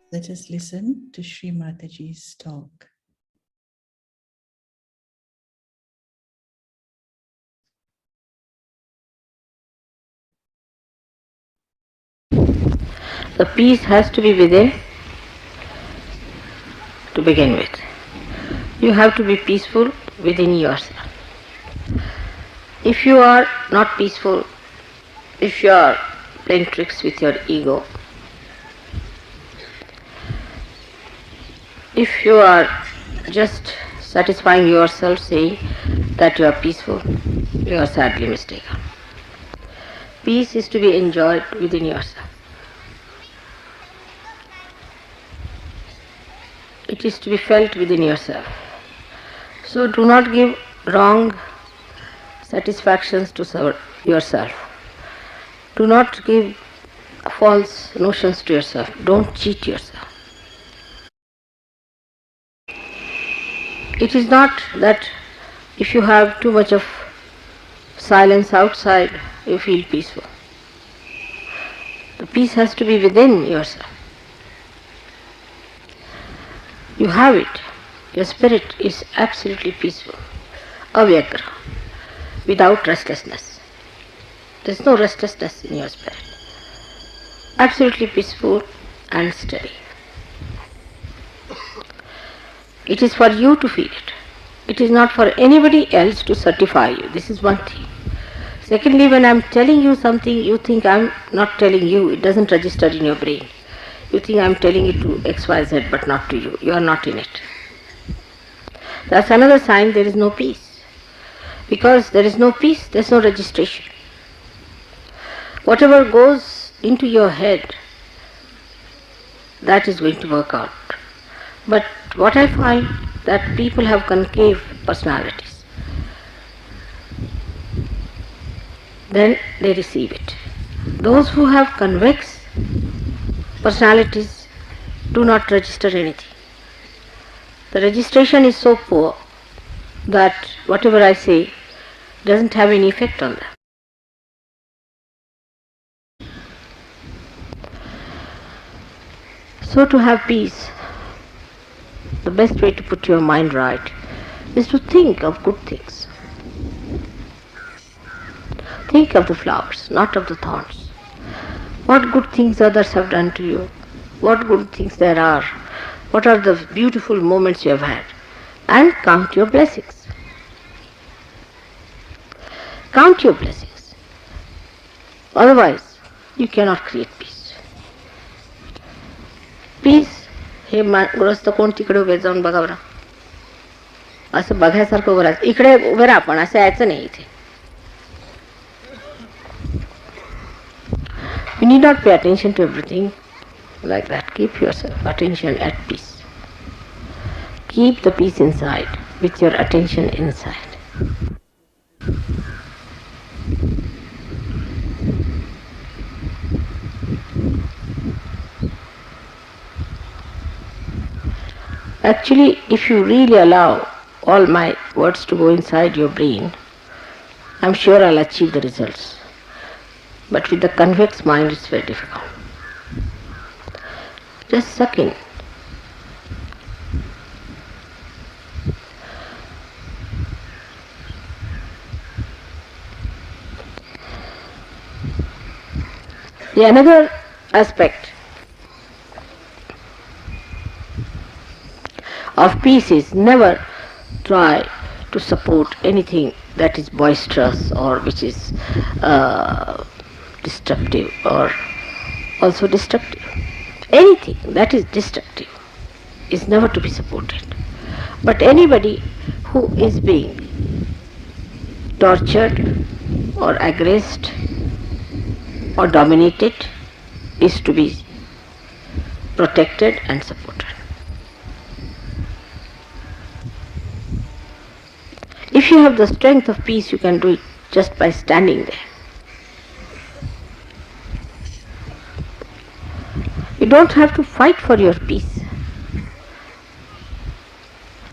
Let us listen to Shri Mataji's talk. The peace has to be within to begin with. You have to be peaceful within yourself. If you are not peaceful, if you are playing tricks with your ego, if you are just satisfying yourself saying that you are peaceful, you are sadly mistaken. Peace is to be enjoyed within yourself. It is to be felt within yourself. So do not give wrong satisfactions to yourself. Do not give false notions to yourself. Don't cheat yourself. It is not that if you have too much of silence outside, you feel peaceful. The peace has to be within yourself. You have it. Your spirit is absolutely peaceful. Avyagra. without restlessness. There is no restlessness in your spirit. Absolutely peaceful and steady. It is for you to feel it. It is not for anybody else to certify you. This is one thing. Secondly, when I am telling you something, you think I am not telling you. It doesn't register in your brain. You think I am telling it to XYZ but not to you. You are not in it. That's another sign there is no peace. Because there is no peace, there is no registration. Whatever goes into your head, that is going to work out. But what I find that people have concave personalities. Then they receive it. Those who have convex personalities do not register anything. The registration is so poor that whatever I say doesn't have any effect on them. So to have peace, the best way to put your mind right is to think of good things. Think of the flowers, not of the thorns. What good things others have done to you? What good things there are? What are the beautiful moments you have had? And count your blessings. Count your blessings. Otherwise, you cannot create peace. Peace, हे ग्रस्त कोण तिकडे उभे जाऊन बघा बरं. असं बघायसारखं उभं राहायचं. इकडे उभे राहा पण असं यायचं नाही इथे. You need not pay attention to everything like that. Keep yourself attention at peace. Keep the peace inside with your attention inside. Actually, if you really allow all my words to go inside your brain, I'm sure I'll achieve the results. But with the convex mind, it's very difficult. Just suck in. The another aspect of peace is never try to support anything that is boisterous or which is destructive or also destructive. Anything that is destructive is never to be supported. But anybody who is being tortured or aggressed or dominated is to be protected and supported. If you have the strength of peace, you can do it just by standing there. You don't have to fight for your peace.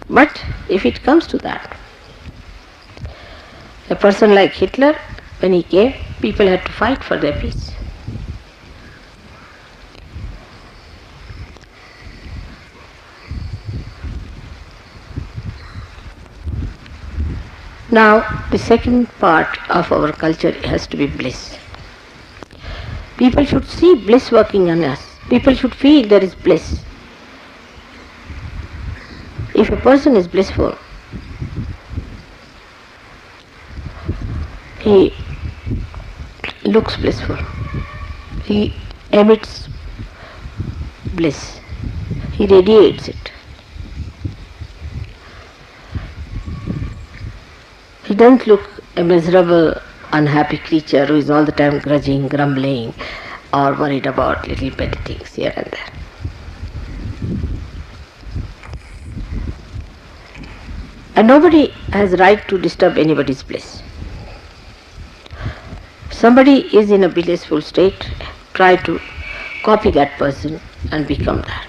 But if it comes to that, a person like Hitler, when he came, people had to fight for their peace. Now, the second part of our culture has to be bliss. People should see bliss working on us. People should feel there is bliss. If a person is blissful, he looks blissful. He emits bliss. He radiates it. He doesn't look a miserable, unhappy creature who is all the time grudging, grumbling, or worried about little petty things here and there. And nobody has right to disturb anybody's bliss. Somebody is in a blissful state, try to copy that person and become that.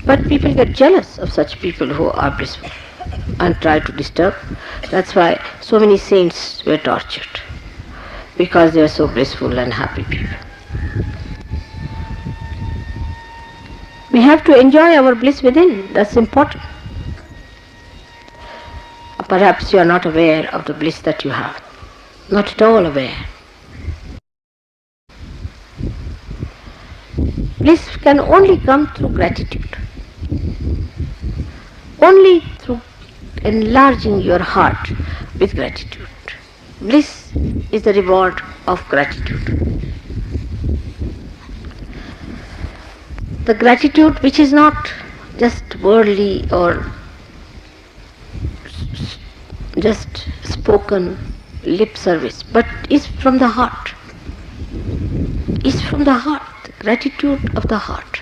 But people get jealous of such people who are blissful and try to disturb. That's why so many saints were tortured, because they are so blissful and happy people. We have to enjoy our bliss within. That's important. A perhaps you are not aware of the bliss that you have. Not at all aware. Bliss can only come through gratitude. Only through enlarging your heart with gratitude. Bliss is the reward of gratitude. The gratitude which is not just worldly or just spoken lip service, but is from the heart. Is from the heart, the gratitude of the heart.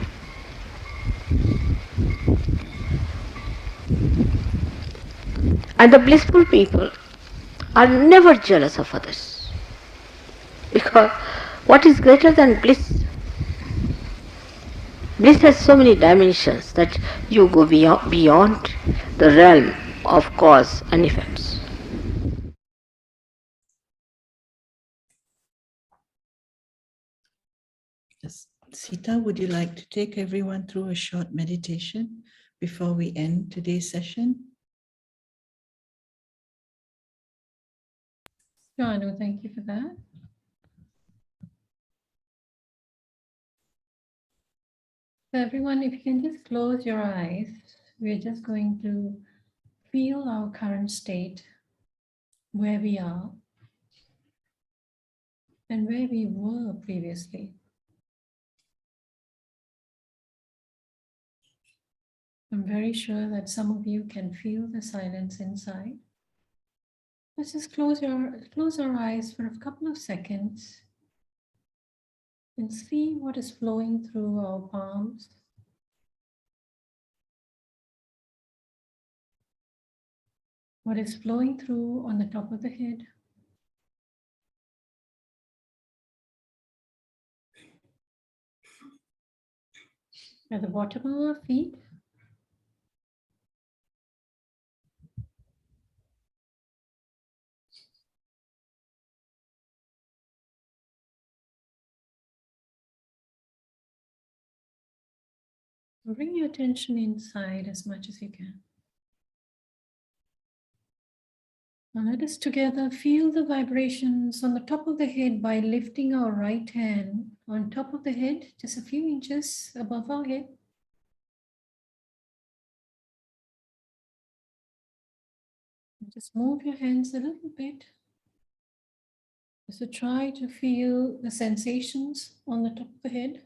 And the blissful people are never jealous of others. Because what is greater than bliss? Bliss has so many dimensions that you go beyond the realm of cause and effects. Yes. Sita, would you like to take everyone through a short meditation before we end today's session? Sure, Anu, thank you for that. So everyone, if you can just close your eyes, we're just going to feel our current state, where we are and where we were previously. I'm very sure that some of you can feel the silence inside. Let's just close our eyes for a couple of seconds and see what is flowing through our palms. What is flowing through on the top of the head. At the bottom of our feet. Bring your attention inside as much as you can. Now let us together feel the vibrations on the top of the head by lifting our right hand on top of the head, just a few inches above our head. And just move your hands a little bit. Just to try to feel the sensations on the top of the head.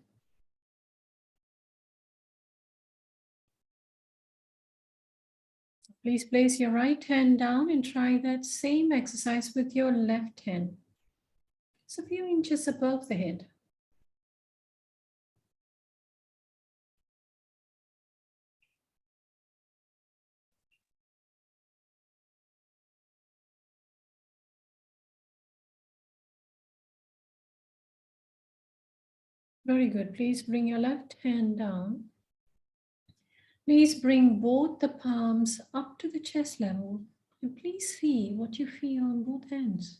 Please place your right hand down and try that same exercise with your left hand. Just a few inches above the head. Very good. Please bring your left hand down. Please bring both the palms up to the chest level and please see what you feel on both hands.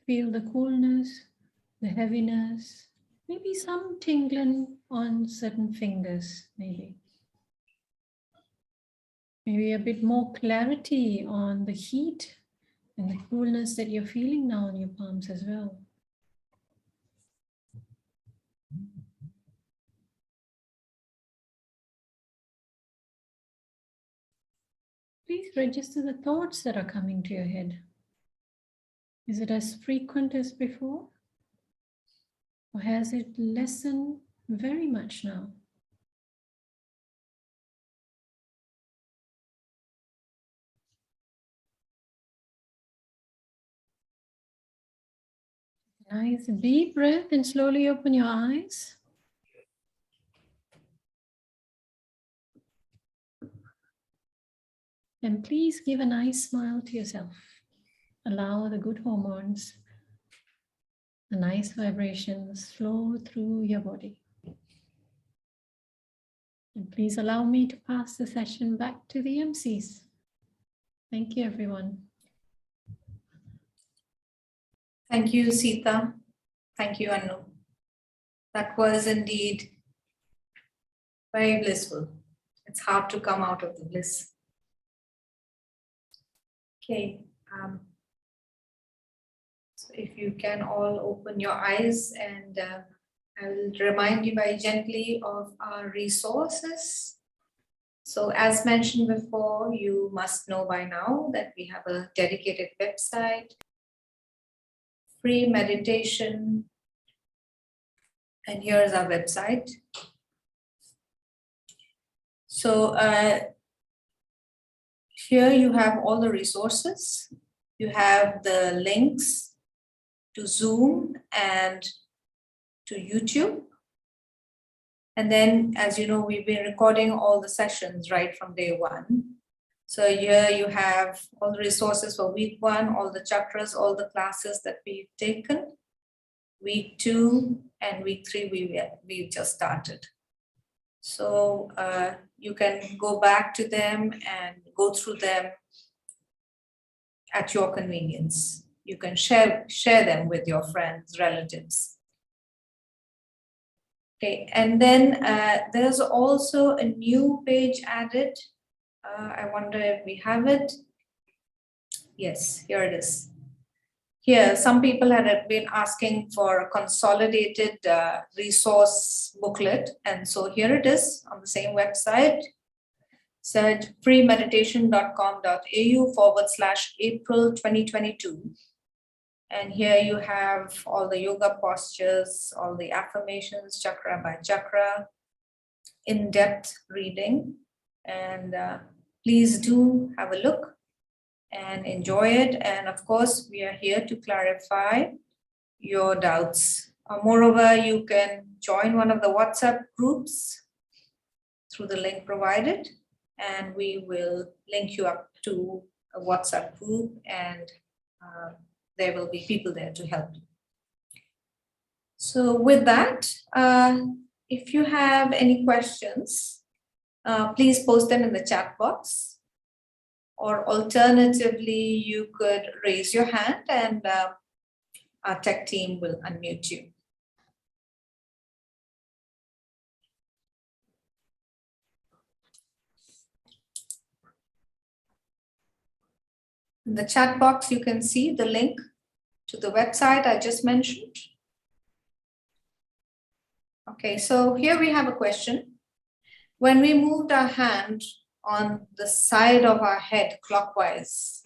Feel the coolness, the heaviness, maybe some tingling on certain fingers, maybe. Maybe a bit more clarity on the heat and the coolness that you're feeling now in your palms as well. Please register the thoughts that are coming to your head. Is it as frequent as before? Or has it lessened very much now? Nice deep breath and slowly open your eyes. And please give a nice smile to yourself. Allow the good hormones, the nice vibrations flow through your body. And please allow me to pass the session back to the MCs. Thank you, everyone. Thank you, Sita. Thank you, Anu. That was indeed very blissful. It's hard to come out of the bliss. Okay. So if you can all open your eyes, and I will remind you very gently of our resources. So as mentioned before, you must know by now that we have a dedicated website, free meditation, and here's our website. So here you have all the resources. You have the links to Zoom and to YouTube. And then, as you know, we've been recording all the sessions right from day one. So here you have all the resources for week 1, all the chakras, all the classes that we've taken. Week 2 and week 3, we just started. So you can go back to them and go through them at your convenience. You can share them with your friends, relatives. Okay, and then there's also a new page added. I wonder if we have it. Yes, here it is. Here, some people had been asking for a consolidated resource booklet. And so here it is on the same website. Said freemeditation.com.au/April 2022. And here you have all the yoga postures, all the affirmations, chakra by chakra, in-depth reading. And please do have a look and enjoy it. And of course, we are here to clarify your doubts. Moreover, you can join one of the WhatsApp groups through the link provided, and we will link you up to a WhatsApp group, and there will be people there to help you. So with that, if you have any questions, please post them in the chat box, or alternatively, you could raise your hand and our tech team will unmute you. In the chat box, you can see the link to the website I just mentioned. Okay, so here we have a question. When we moved our hand on the side of our head clockwise,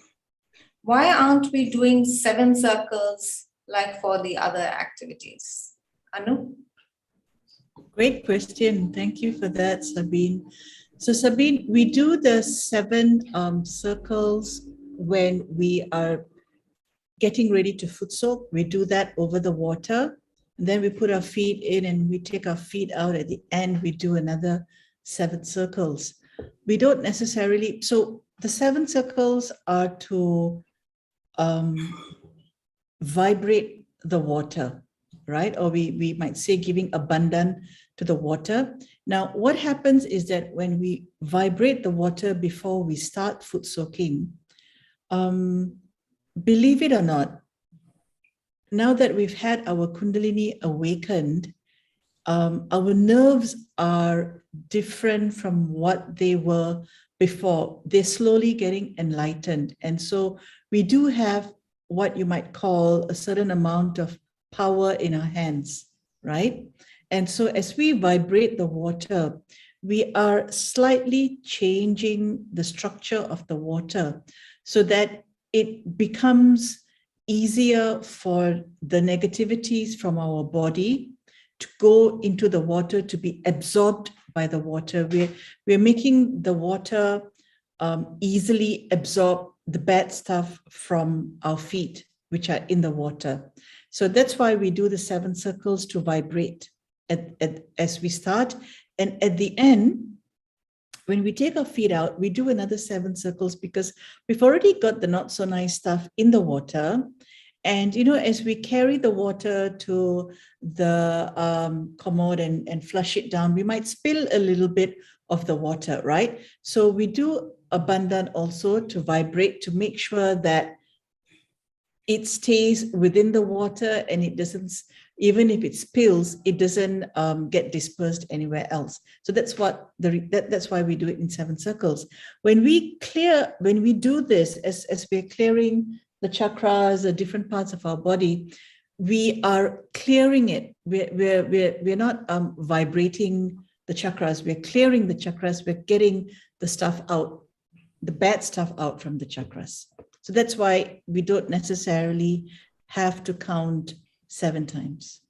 why aren't we doing 7 circles like for the other activities? Anu? Great question. Thank you for that, Sabine. So Sabine, we do the 7 circles when we are getting ready to foot soak. We do that over the water. And then we put our feet in and we take our feet out. At the end, we do another 7 circles. We don't necessarily, so the 7 circles are to vibrate the water, right? Or we might say giving abundance to the water. Now, what happens is that when we vibrate the water before we start foot soaking, believe it or not, now that we've had our Kundalini awakened, our nerves are different from what they were before. They're slowly getting enlightened. And so we do have what you might call a certain amount of power in our hands, right? And so as we vibrate the water, we are slightly changing the structure of the water so that it becomes easier for the negativities from our body to go into the water, to be absorbed by the water. We're making the water easily absorb the bad stuff from our feet, which are in the water. So that's why we do the 7 circles to vibrate as we start. And at the end, when we take our feet out, we do another 7 circles because we've already got the not so nice stuff in the water. And, you know, as we carry the water to the commode and flush it down, we might spill a little bit of the water, right? So we do abundant also to vibrate, to make sure that it stays within the water and it doesn't Even if it spills, it doesn't get dispersed anywhere else. So that's what that's why we do it in 7 circles. When we do this, as we're clearing the chakras, the different parts of our body, we are clearing it. We're not vibrating the chakras. We're clearing the chakras. We're getting the stuff out, the bad stuff out from the chakras. So that's why we don't necessarily have to count 7 times.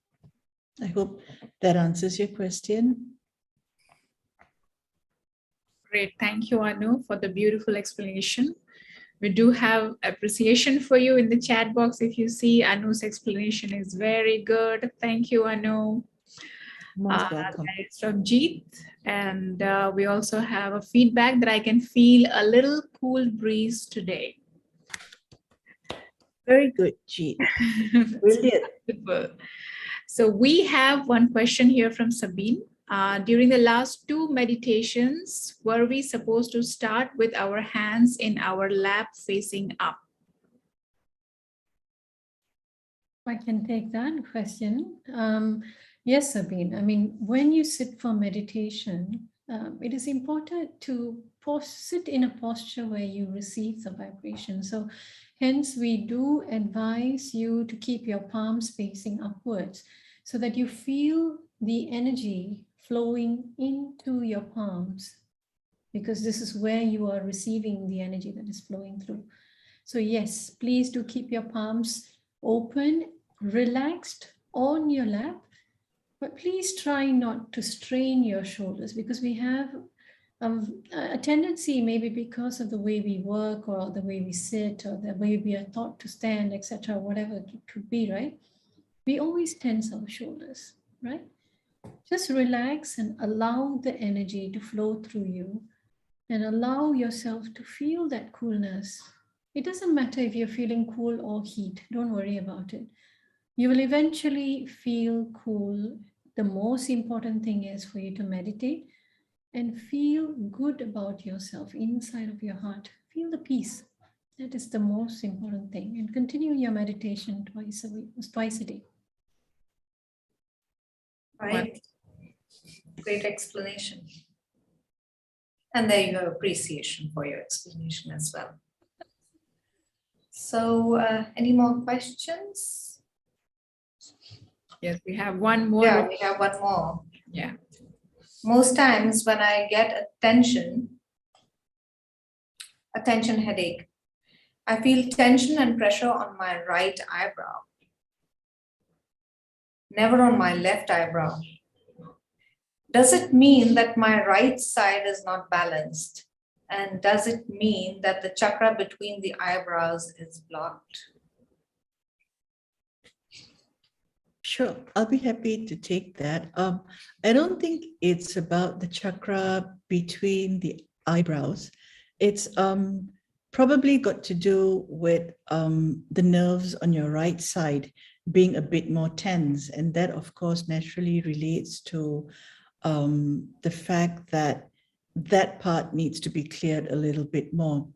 I hope that answers your question. Great. Thank you, Anu, for the beautiful explanation. We do have appreciation for you in the chat box. If you see, Anu's explanation is very good. Thank you, Anu. Most welcome. That is from Jeet. And we also have a feedback that I can feel a little cool breeze today. Very good, Jeet. Brilliant. Beautiful. So we have one question here from Sabine. During the last 2 meditations, were we supposed to start with our hands in our lap facing up? I can take that question. Yes, Sabine. I mean, when you sit for meditation, it is important to sit in a posture where you receive the vibration. So hence, we do advise you to keep your palms facing upwards so that you feel the energy flowing into your palms, because this is where you are receiving the energy that is flowing through. So yes, please do keep your palms open, relaxed on your lap, but please try not to strain your shoulders, because we have a tendency, maybe because of the way we work or the way we sit or the way we are taught to stand, etc., whatever it could be, right? We always tense our shoulders, right? Just relax and allow the energy to flow through you and allow yourself to feel that coolness. It doesn't matter if you're feeling cool or heat. Don't worry about it. You will eventually feel cool. The most important thing is for you to meditate and feel good about yourself inside of your heart. Feel the peace. That is the most important thing. And continue your meditation twice a day. Right. Great explanation. And there you go, appreciation for your explanation as well. So any more questions? Yes, we have one more. Yeah, we have one more. Yeah. Most times when I get attention headache, I feel tension and pressure on my right eyebrow, never on my left eyebrow. Does it mean that my right side is not balanced? And does it mean that the chakra between the eyebrows is blocked? Sure, I'll be happy to take that. I don't think it's about the chakra between the eyebrows. It's probably got to do with the nerves on your right side being a bit more tense. And that, of course, naturally relates to the fact that that part needs to be cleared a little bit more.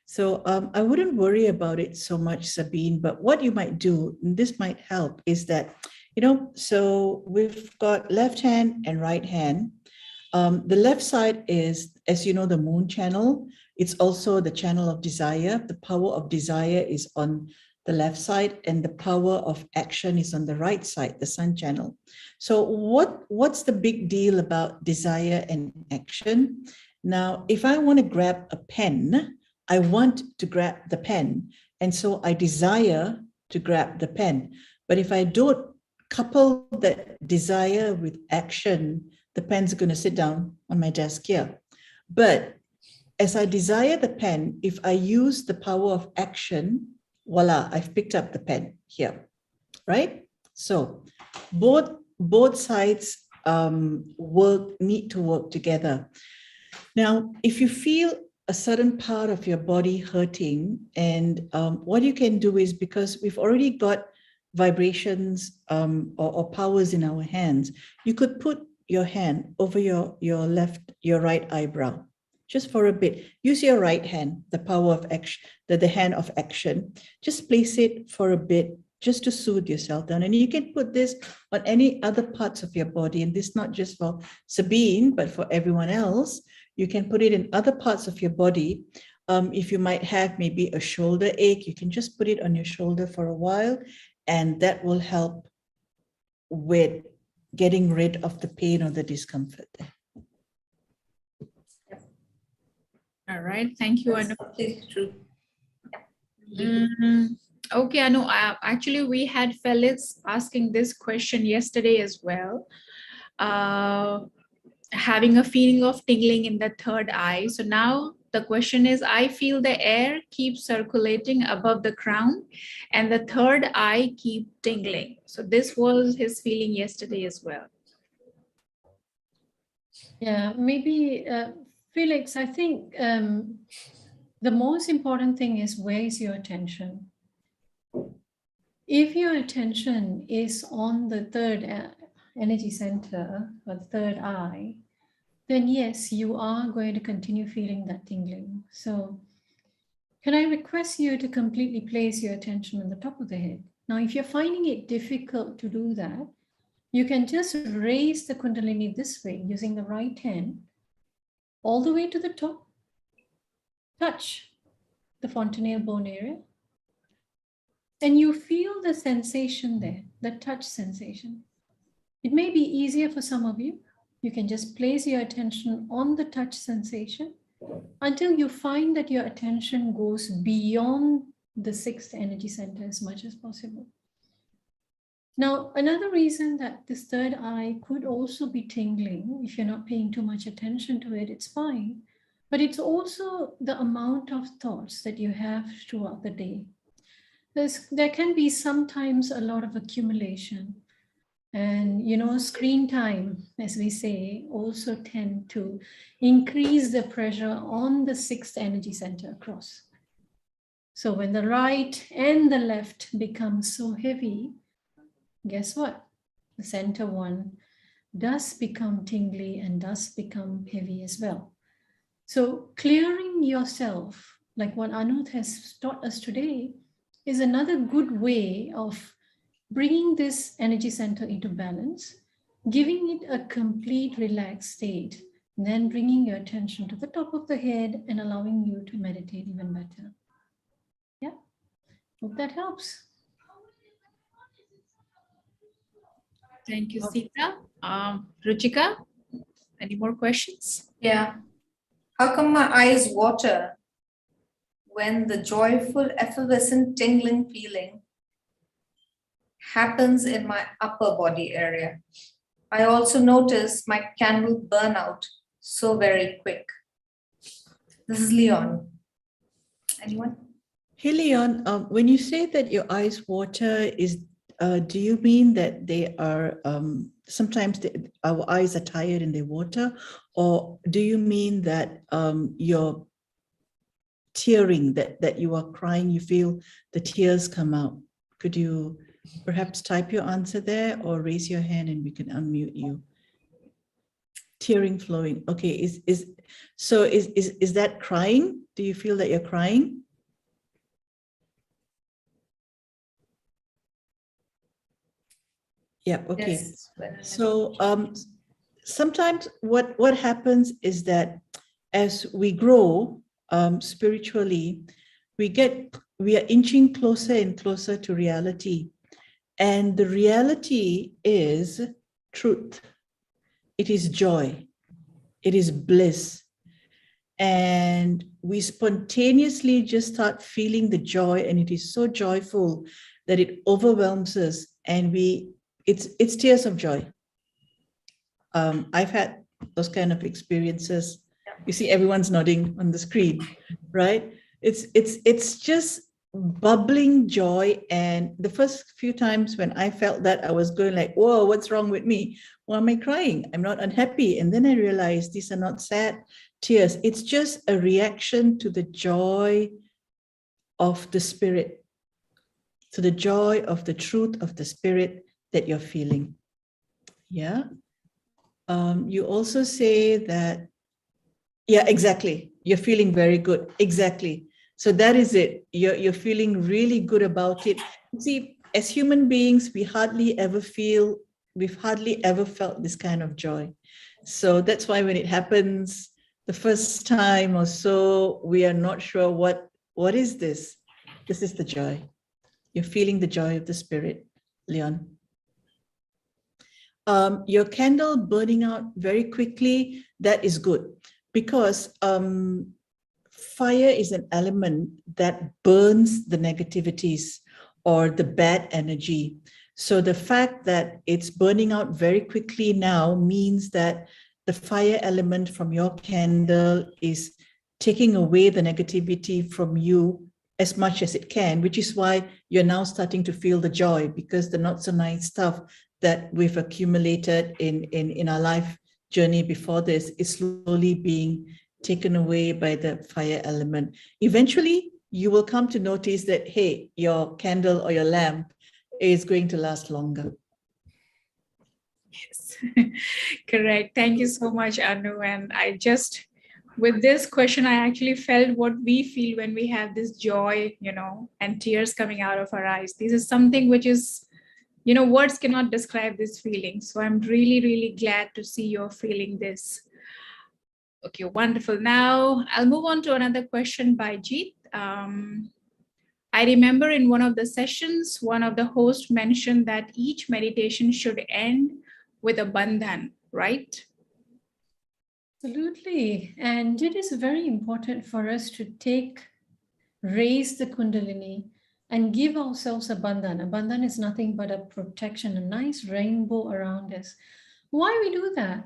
So I wouldn't worry about it so much, Sabine, but what you might do, and this might help, is that, so we've got left hand and right hand. The left side is, as you know, the moon channel. It's also the channel of desire. The power of desire is on the left side, and the power of action is on the right side, the sun channel. So what's the big deal about desire and action? Now, if I want to grab a pen, I want to grab the pen. And so I desire to grab the pen. But if I don't couple that desire with action, the pen's going to sit down on my desk here. But as I desire the pen, if I use the power of action, voila, I've picked up the pen here, right? So both sides need to work together. Now, if you feel a certain part of your body hurting, and what you can do is, because we've already got vibrations or powers in our hands, you could put your hand over your right eyebrow, just for a bit. Use your right hand, the power of action, the hand of action. Just place it for a bit just to soothe yourself down. And you can put this on any other parts of your body. And this not just for Sabine, but for everyone else. You can put it in other parts of your body. If you might have maybe a shoulder ache, you can just put it on your shoulder for a while, and that will help with getting rid of the pain or the discomfort there. All right, thank you, That's Anu. completely true. Okay, Anu, actually we had Felix asking this question yesterday as well. Having a feeling of tingling in the third eye. So now the question is, I feel the air keeps circulating above the crown and the third eye keep tingling. So this was his feeling yesterday as well. Yeah, maybe Felix, I think the most important thing is, where is your attention? If your attention is on the third energy center or the third eye, then yes, you are going to continue feeling that tingling. So can I request you to completely place your attention on the top of the head? Now, if you're finding it difficult to do that, you can just raise the Kundalini this way using the right hand all the way to the top. Touch the fontanelle bone area. And you feel the sensation there, the touch sensation. It may be easier for some of you. You can just place your attention on the touch sensation until you find that your attention goes beyond the sixth energy center as much as possible. Now, another reason that this third eye could also be tingling, if you're not paying too much attention to it, it's fine. But it's also the amount of thoughts that you have throughout the day. There can be sometimes a lot of accumulation. And, you know, screen time, as we say, also tend to increase the pressure on the sixth energy center across. So when the right and the left become so heavy, guess what? The center one does become tingly and does become heavy as well. So clearing yourself, like what Anuth has taught us today, is another good way of bringing this energy center into balance, giving it a complete relaxed state, and then bringing your attention to the top of the head and allowing you to meditate even better. Yeah, hope that helps. Thank you, Sita. Ruchika, any more questions? Yeah. How come my eyes water when the joyful, effervescent, tingling feeling happens in my upper body area? I also notice my candle burn out so very quick. This is Leon. Anyone? Hey, Leon, when you say that your eyes water, do you mean that they are, sometimes our eyes are tired and they water? Or do you mean that you're tearing, that you are crying, you feel the tears come out? Could you perhaps type your answer there or raise your hand and we can unmute you? Tearing, flowing. Okay, is that crying? Do you feel that you're crying? Yeah, okay. Yes. So sometimes what happens is that as we grow spiritually, we are inching closer and closer to reality. And the reality is truth. It is joy. It is bliss. And we spontaneously just start feeling the joy, and it is so joyful that it overwhelms us, and it's tears of joy. I've had those kind of experiences. You see, everyone's nodding on the screen, right? It's just bubbling joy. And the first few times when I felt that, I was going like, whoa, what's wrong with me? Why am I crying? I'm not unhappy. And then I realized these are not sad tears. It's just a reaction to the joy of the spirit, to the joy of the truth of the spirit that you're feeling. Yeah. You also say that, yeah, exactly. You're feeling very good. Exactly. So that is it. You're feeling really good about it. See, as human beings, we've hardly ever felt this kind of joy. So that's why when it happens the first time or so, we are not sure what is this? This is the joy. You're feeling the joy of the spirit, Leon. Your candle burning out very quickly, that is good, because fire is an element that burns the negativities or the bad energy. So the fact that it's burning out very quickly now means that the fire element from your candle is taking away the negativity from you as much as it can, which is why you're now starting to feel the joy, because the not so nice stuff that we've accumulated in our life journey before this is slowly being taken away by the fire element. Eventually, you will come to notice that, hey, your candle or your lamp is going to last longer. Yes, correct. Thank you so much, Anu. And I just, with this question, I actually felt what we feel when we have this joy, and tears coming out of our eyes. This is something which is, words cannot describe this feeling. So I'm really, really glad to see you're feeling this. Okay, wonderful. Now I'll move on to another question by Jeet. I remember in one of the sessions, one of the hosts mentioned that each meditation should end with a bandhan, right? Absolutely. And it is very important for us to raise the Kundalini and give ourselves a bandhan. A bandhan is nothing but a protection, a nice rainbow around us. Why we do that?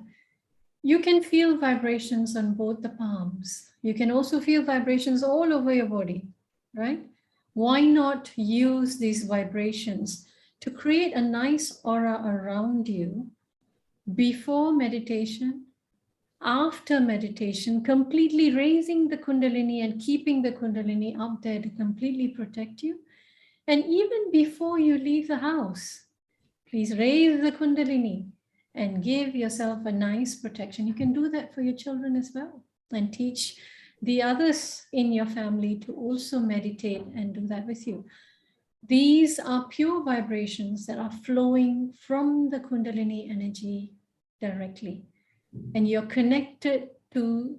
You can feel vibrations on both the palms. You can also feel vibrations all over your body, right? Why not use these vibrations to create a nice aura around you before meditation, after meditation, completely raising the Kundalini and keeping the Kundalini up there to completely protect you. And even before you leave the house, please raise the Kundalini and give yourself a nice protection. You can do that for your children as well, and teach the others in your family to also meditate and do that with you. These are pure vibrations that are flowing from the Kundalini energy directly. And you're connected to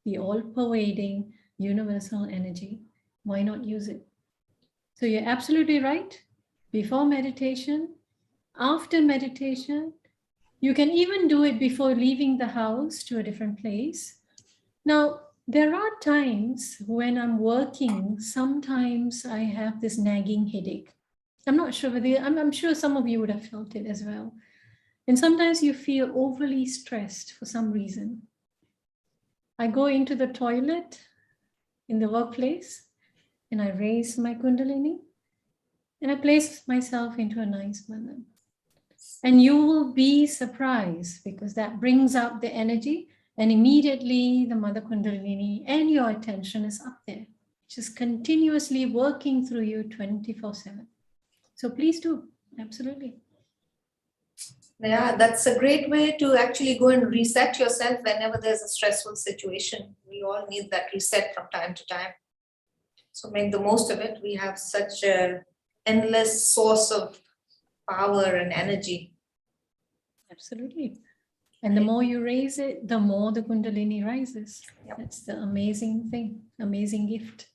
the all-pervading universal energy. Why not use it? So you're absolutely right. Before meditation, after meditation, you can even do it before leaving the house to a different place. Now, there are times when I'm working, sometimes I have this nagging headache. I'm not sure whether, I'm sure some of you would have felt it as well. And sometimes you feel overly stressed for some reason. I go into the toilet in the workplace and I raise my Kundalini and I place myself into a nice bandhan. And you will be surprised, because that brings up the energy, and immediately the Mother Kundalini and your attention is up there, just continuously working through you 24/7. So please do, absolutely. Yeah, that's a great way to actually go and reset yourself whenever there's a stressful situation. We all need that reset from time to time. So make the most of it. We have such an endless source of power and energy. Absolutely. And the more you raise it, the more the Kundalini rises. Yep. That's the amazing thing, amazing gift.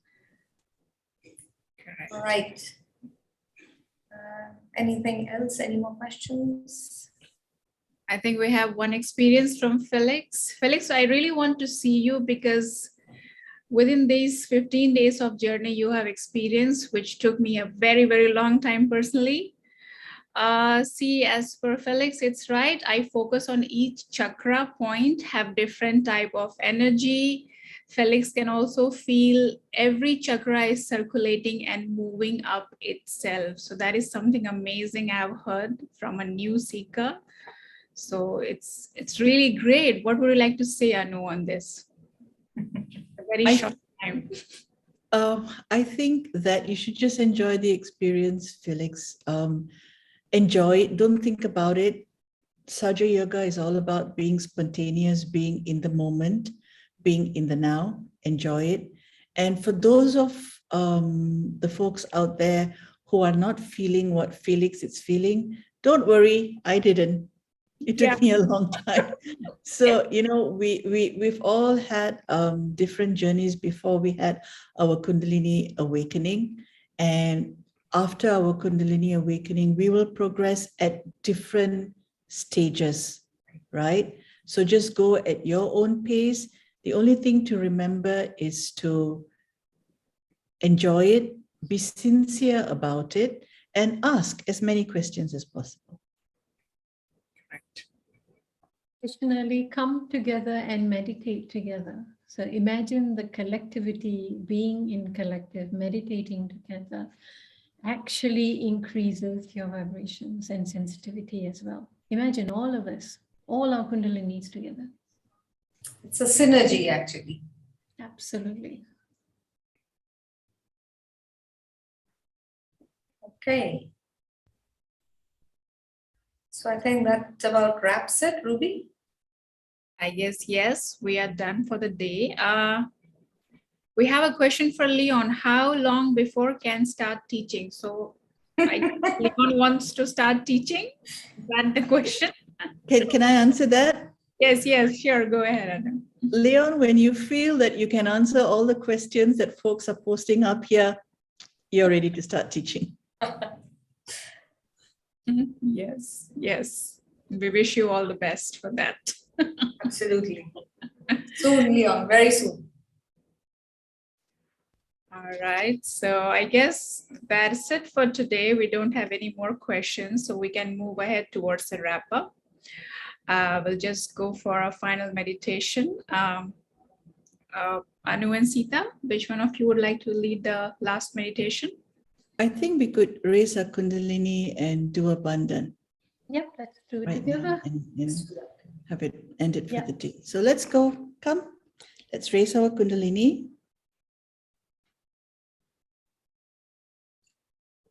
All right. Anything else? Any more questions? I think we have one experience from Felix. Felix, I really want to see you, because within these 15 days of journey you have experienced, which took me a very, very long time personally. See, as per Felix, it's right. I focus on each chakra point, have different type of energy. Felix can also feel every chakra is circulating and moving up itself. So that is something amazing I've heard from a new seeker. So it's really great. What would you like to say, Anu, on this? A very short time. I think that you should just enjoy the experience, Felix. Enjoy it. Don't think about it. Sahaja Yoga is all about being spontaneous, being in the moment, being in the now. Enjoy it. And for those of the folks out there who are not feeling what Felix is feeling, don't worry, I didn't. It took me a long time. So, you know, we've all had different journeys before we had our Kundalini awakening. And after our Kundalini awakening, we will progress at different stages, right? So just go at your own pace. The only thing to remember is to enjoy it, be sincere about it, and ask as many questions as possible. Additionally, come together and meditate together. So imagine the collectivity, being in collective, meditating together, actually increases your vibrations and sensitivity as well. Imagine all of us, all our Kundalinis together. It's a synergy, actually. Absolutely. Okay. So I think that about wraps it, Ruby. I guess, yes, we are done for the day. We have a question for Leon. How long before can start teaching? So Leon wants to start teaching. Is that the question? Can I answer that? Yes, sure. Go ahead, Adam. Leon, when you feel that you can answer all the questions that folks are posting up here, you're ready to start teaching. Yes. We wish you all the best for that. Absolutely. Soon, Leon, very soon. All right. So I guess that's it for today. We don't have any more questions, so we can move ahead towards the wrap up. We'll just go for a final meditation. Anu and Sita, which one of you would like to lead the last meditation? I think we could raise our Kundalini and do a bandhan Yep, let's do it right together. now and have it ended for the day. So let's go. Come. Let's raise our Kundalini.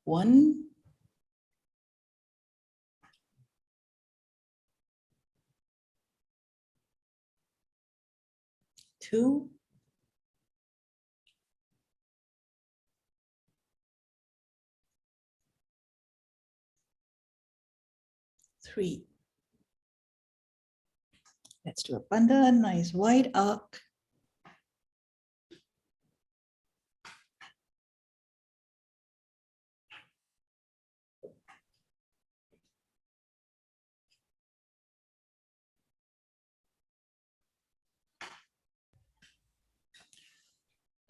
1, 2, 3. Let's do a bandhan, nice wide arc.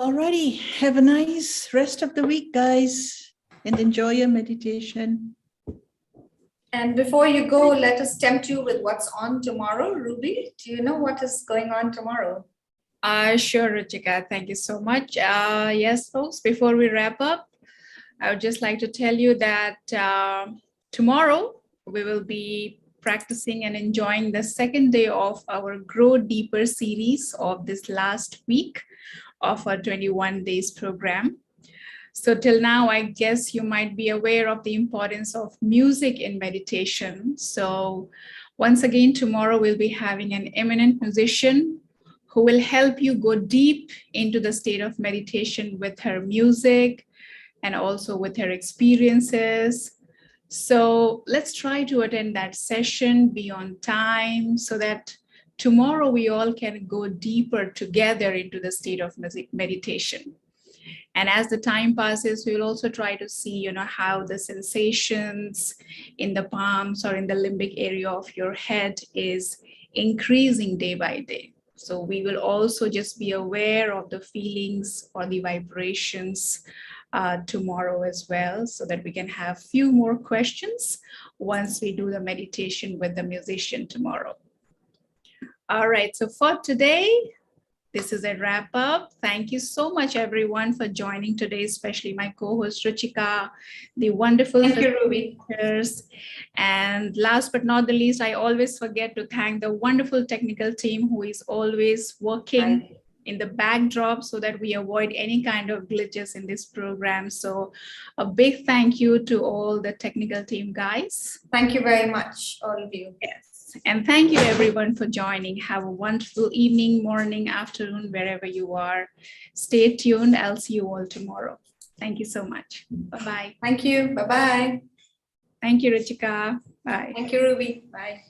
Alrighty, have a nice rest of the week, guys, and enjoy your meditation. And before you go, let us tempt you with what's on tomorrow. Ruby, do you know what is going on tomorrow? Sure, Ruchika. Thank you so much. Yes, folks, before we wrap up, I would just like to tell you that tomorrow we will be practicing and enjoying the second day of our Grow Deeper series of this last week of our 21 days program. So till now, I guess you might be aware of the importance of music in meditation. So once again, tomorrow we'll be having an eminent musician who will help you go deep into the state of meditation with her music and also with her experiences. So let's try to attend that session, be on time, so that tomorrow we all can go deeper together into the state of meditation. And as the time passes, we will also try to see, how the sensations in the palms or in the limbic area of your head is increasing day by day. So we will also just be aware of the feelings or the vibrations tomorrow as well, so that we can have few more questions once we do the meditation with the musician tomorrow. All right, so for today, this is a wrap up. Thank you so much, everyone, for joining today, especially my co-host Ruchika, the wonderful facilitators. And last but not the least, I always forget to thank the wonderful technical team who is always working in the backdrop so that we avoid any kind of glitches in this program. So a big thank you to all the technical team guys. Thank you very much, all of you. Yes. And thank you everyone for joining. Have a wonderful evening, morning, afternoon, wherever you are. Stay tuned. I'll see you all tomorrow. Thank you so much. Bye-bye. Thank you. Bye-bye. Thank you, Ruchika. Bye. Thank you, Ruby. Bye.